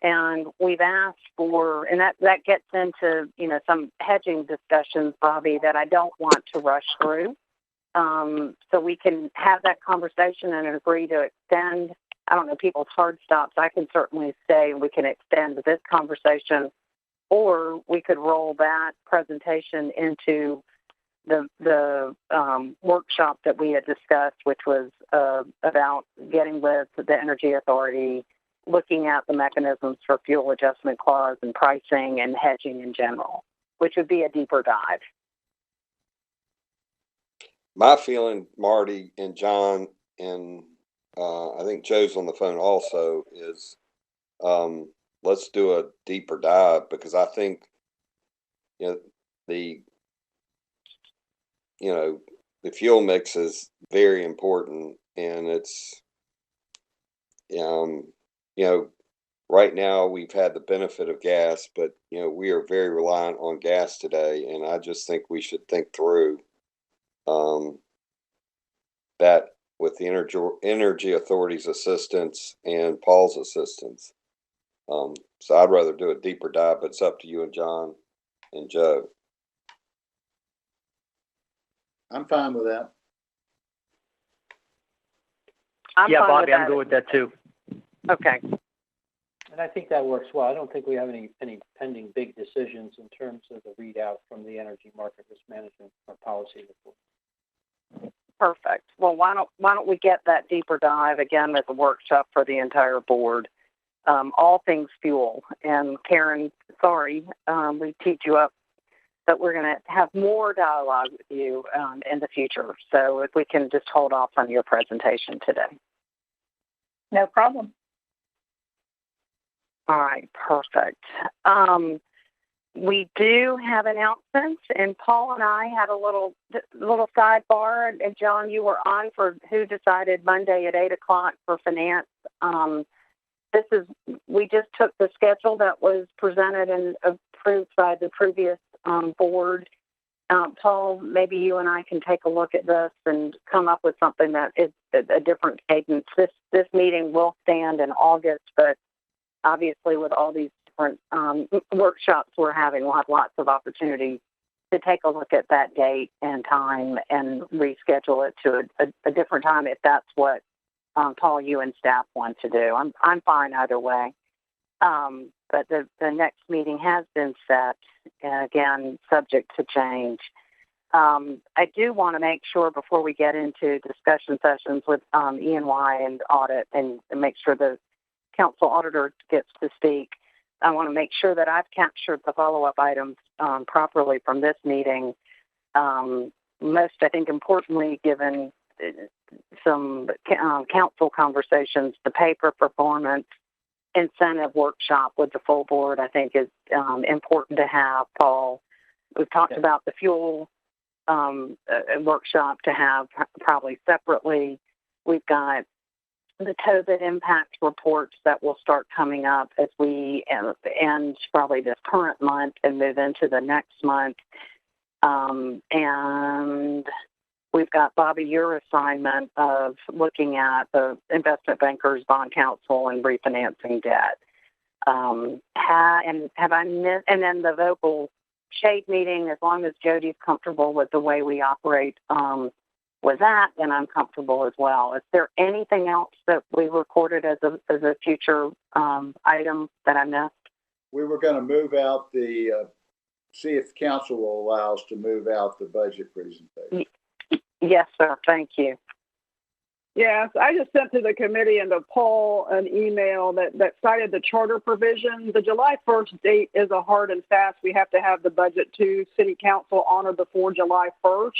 and we've asked for, and that gets into, some hedging discussions, Bobby, that I don't want to rush through. So we can have that conversation and agree to extend, I don't know, people's hard stops. I can certainly say we can extend this conversation, or we could roll that presentation into the workshop that we had discussed, which was about getting with the Energy Authority, looking at the mechanisms for fuel adjustment clause and pricing and hedging in general, which would be a deeper dive. My feeling, Marty and John, and I think Joe's on the phone also, is let's do a deeper dive, because I think the fuel mix is very important, and it's right now we've had the benefit of gas, but we are very reliant on gas today, and I just think we should think through that with the Energy Authority's assistance and Paul's assistance. So I'd rather do a deeper dive, but it's up to you and John and Joe. I'm fine with that. Bobby, I'm good with that too. Okay. And I think that works well. I don't think we have any pending big decisions in terms of the readout from the Energy Market Risk Management or Policy Report. Perfect. Well, why don't we get that deeper dive again as a workshop for the entire board, all things fuel. And Karen, sorry, we teed you up, but we're going to have more dialogue with you in the future. So if we can just hold off on your presentation today. No problem. All right, perfect. We do have announcements, and Paul and I had a little sidebar, and John, you were on for who decided Monday at 8:00 for finance. We just took the schedule that was presented and approved by the previous board. Paul, maybe you and I can take a look at this and come up with something that is a different cadence. This meeting will stand in August, but obviously with all these different workshops we're having, we'll have lots of opportunity to take a look at that date and time and reschedule it to a different time if that's what Paul, you and staff want to do. I'm fine either way. But the next meeting has been set, again, subject to change. I do want to make sure before we get into discussion sessions with E&Y and Audit and make sure the council auditor gets to speak, I want to make sure that I've captured the follow-up items properly from this meeting. Most, I think, importantly, given some council conversations, the pay for performance incentive workshop with the full board, I think, is important to have, Paul. We've talked about the fuel workshop to have probably separately. We've got the COVID impact reports that will start coming up as we end probably this current month and move into the next month. And we've got, Bobby, your assignment of looking at the investment bankers, bond counsel, and refinancing debt. And have I missed? And then the vocal shade meeting, as long as Jody's comfortable with the way we operate with that, then I'm comfortable as well. Is there anything else that we recorded as a future item that I missed? We were going to move out see if council will allow us to move out the budget presentation. Yes, sir. Thank you. Yes, I just sent to the committee and to Paul an email that cited the charter provision. The July 1st date is a hard and fast. We have to have the budget to city council honored before July 1st.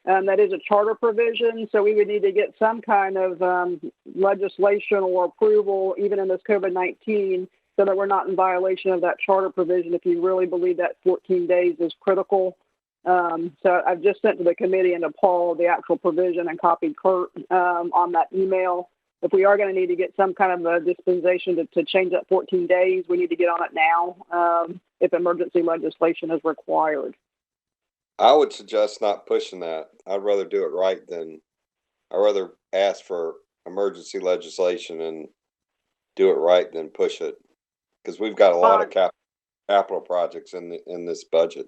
That is a charter provision, so we would need to get some kind of legislation or approval, even in this COVID-19, so that we're not in violation of that charter provision if you really believe that 14 days is critical. So I've just sent to the committee and to Paul the actual provision and copied Kurt on that email. If we are going to need to get some kind of a dispensation to change that 14 days, we need to get on it now if emergency legislation is required. I would suggest not pushing that. I'd rather do it right I'd rather ask for emergency legislation and do it right than push it, because we've got a lot of capital projects in this budget.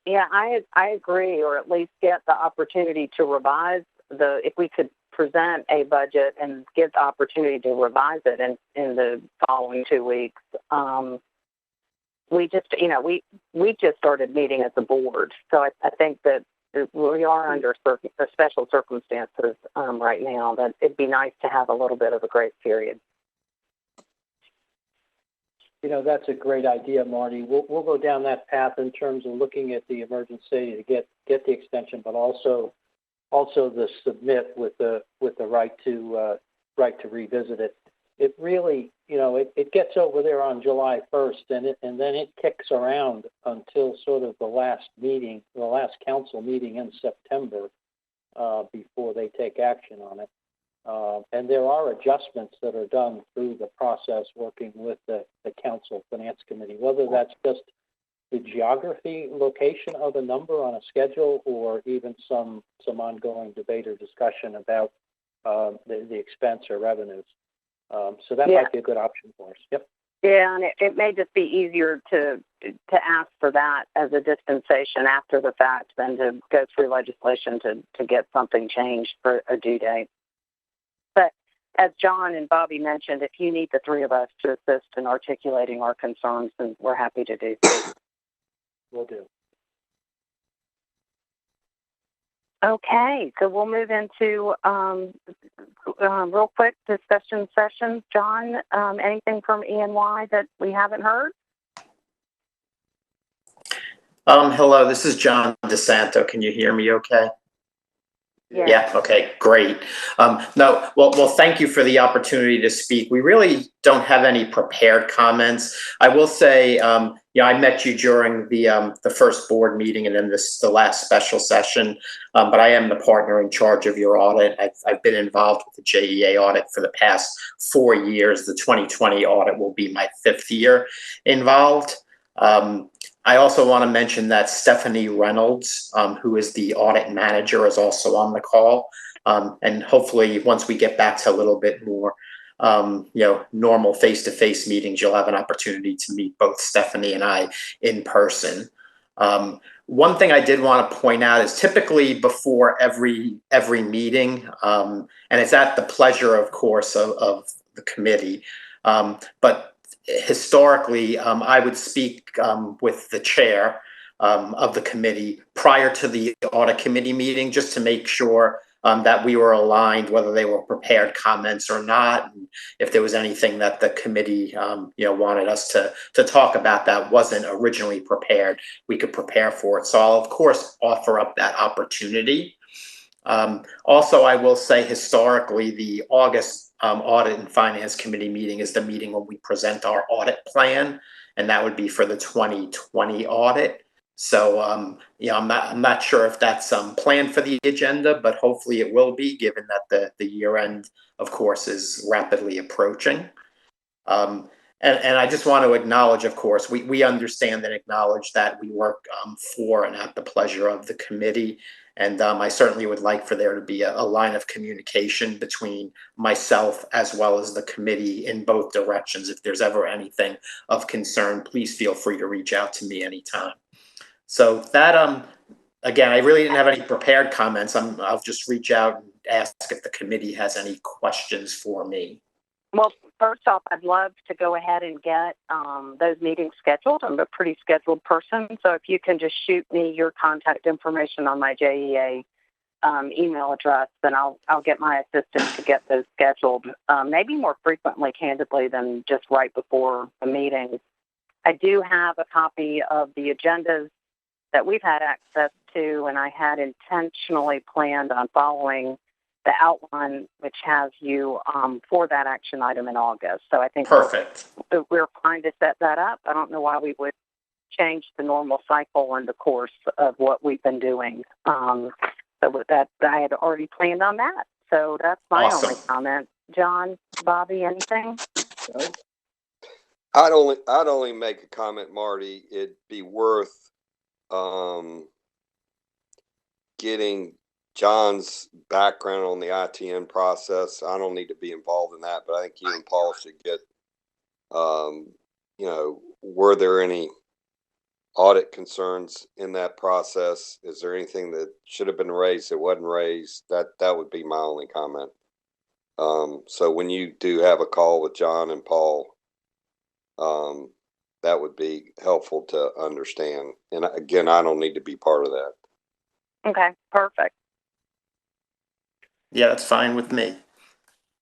Yeah, I agree, or at least get the opportunity to revise if we could present a budget and get the opportunity to revise it in the following 2 weeks. We just, we just started meeting as a board, so I think that we are under special circumstances right now. That it'd be nice to have a little bit of a grace period. That's a great idea, Marty. We'll go down that path in terms of looking at the emergency to get the extension, but also the submit with the right to revisit it. It really, it gets over there on July 1st, and then it kicks around until sort of the last council meeting in September before they take action on it. And there are adjustments that are done through the process working with the council finance committee, whether that's just the geography, location of a number on a schedule, or even some ongoing debate or discussion about the expense or revenues. So that might be a good option for us. Yep. Yeah, and it may just be easier to ask for that as a dispensation after the fact than to go through legislation to get something changed for a due date. But as John and Bobby mentioned, if you need the three of us to assist in articulating our concerns, then we're happy to do so. Will do. Okay, so we'll move into real quick discussion sessions. John, anything from E&Y that we haven't heard? Hello, this is John DeSanto. Can you hear me okay? Yeah. Okay, great. Well, thank you for the opportunity to speak. We really don't have any prepared comments. I will say, I met you during the first board meeting and then the last special session, but I am the partner in charge of your audit. I've been involved with the JEA audit for the past 4 years. The 2020 audit will be my 5th year involved. I also want to mention that Stephanie Reynolds, who is the audit manager, is also on the call. And hopefully, once we get back to a little bit more, normal face-to-face meetings, you'll have an opportunity to meet both Stephanie and I in person. One thing I did want to point out is typically before every meeting, and it's at the pleasure, of course, of the committee, but historically, I would speak with the chair of the committee prior to the audit committee meeting, just to make sure that we were aligned, whether they were prepared comments or not, and if there was anything that the committee wanted us to talk about that wasn't originally prepared, we could prepare for it. So I'll of course offer up that opportunity. Also, I will say historically, the August Audit and Finance Committee meeting is the meeting when we present our audit plan, and that would be for the 2020 audit. So, I'm not sure if that's planned for the agenda, but hopefully it will be, given that the year end, of course, is rapidly approaching. And I just want to acknowledge, of course, we understand and acknowledge that we work for and at the pleasure of the committee. And I certainly would like for there to be a line of communication between myself as well as the committee in both directions. If there's ever anything of concern, please feel free to reach out to me anytime. So that, again, I really didn't have any prepared comments. I'll just reach out and ask if the committee has any questions for me. Well, first off, I'd love to go ahead and get those meetings scheduled. I'm a pretty scheduled person, so if you can just shoot me your contact information on my JEA email address, then I'll get my assistant to get those scheduled, maybe more frequently, candidly, than just right before the meetings. I do have a copy of the agendas that we've had access to, and I had intentionally planned on following the outline, which has you for that action item in August. So I think perfect. We're fine to set that up. I don't know why we would change the normal cycle and the course of what we've been doing. So with that, I had already planned on that. So that's my awesome. only comment. John, Bobby, anything? I'd only make a comment, Marty. It'd be worth getting John's background on the ITN process. I don't need to be involved in that, but I think you and Paul should get, were there any audit concerns in that process? Is there anything that should have been raised that wasn't raised? That would be my only comment. So when you do have a call with John and Paul, that would be helpful to understand. And again, I don't need to be part of that. Okay, perfect. Yeah, that's fine with me.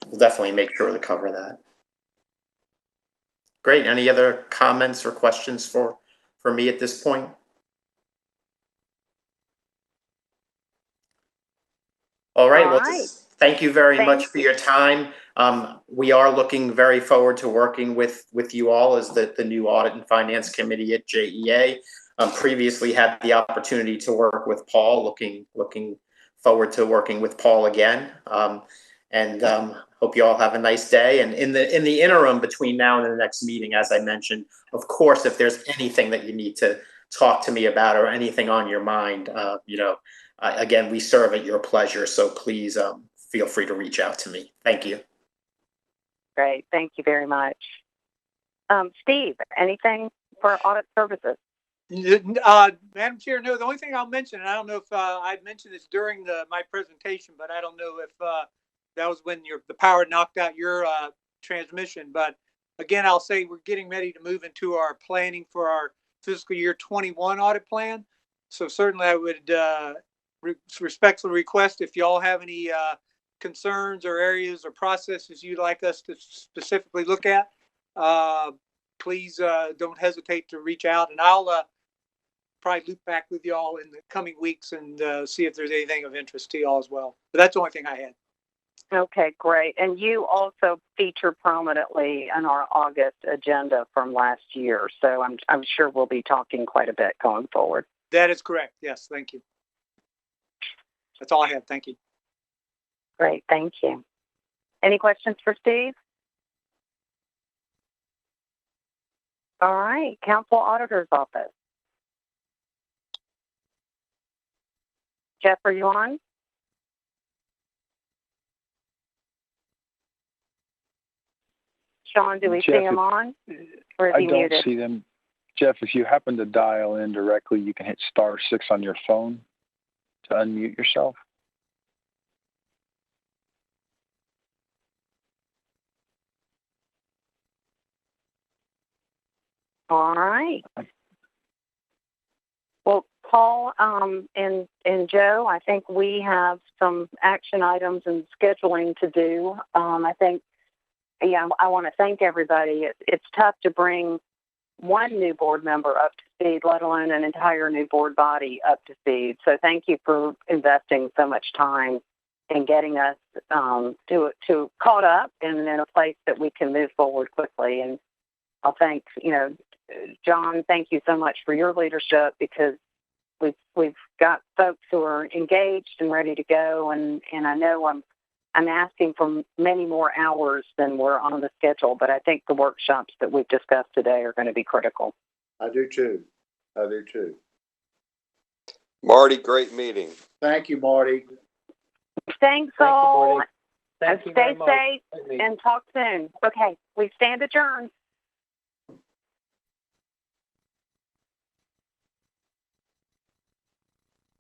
We'll definitely make sure to cover that. Great. Any other comments or questions for me at this point? All right. Well, thank you very much for your time. We are looking very forward to working with you all as the new Audit and Finance Committee at JEA. Previously had the opportunity to work with Paul, looking forward to working with Paul again. Hope you all have a nice day. And in the interim between now and the next meeting, as I mentioned, of course, if there's anything that you need to talk to me about or anything on your mind, again, we serve at your pleasure. So please feel free to reach out to me. Thank you. Great. Thank you very much. Steve, anything for audit services? Madam Chair, no, the only thing I'll mention, and I don't know if I'd mentioned this during my presentation, but I don't know if that was when the power knocked out your transmission. But again, I'll say we're getting ready to move into our planning for our fiscal year 21 audit plan. So certainly I would respectfully request if y'all have any concerns or areas or processes you'd like us to specifically look at, please don't hesitate to reach out, and I'll probably loop back with y'all in the coming weeks and see if there's anything of interest to y'all as well. But that's the only thing I had. Okay, great. And you also feature prominently in our August agenda from last year, so I'm sure we'll be talking quite a bit going forward. That is correct. Yes, thank you. That's all I have. Thank you. Great, thank you. Any questions for Steve? All right, Council Auditor's Office. Jeff, are you on? Sean, do we see him on? Or is I he don't muted? see them. Jeff, if you happen to dial in directly, you can hit *6 on your phone to unmute yourself. All right. Well, Paul and Joe, I think we have some action items and scheduling to do. I think, yeah, I want to thank everybody. It's tough to bring one new board member up to speed, let alone an entire new board body up to speed. So thank you for investing so much time in getting us to caught up and in a place that we can move forward quickly. And I'll thank, John, thank you so much for your leadership, because we've got folks who are engaged and ready to go, and I know I'm asking for many more hours than were on the schedule, but I think the workshops that we've discussed today are going to be critical. I do too. Marty, great meeting. Thank you, Marty. Thanks all. Thank you Stay very much. safe and talk soon. Okay, we stand adjourned.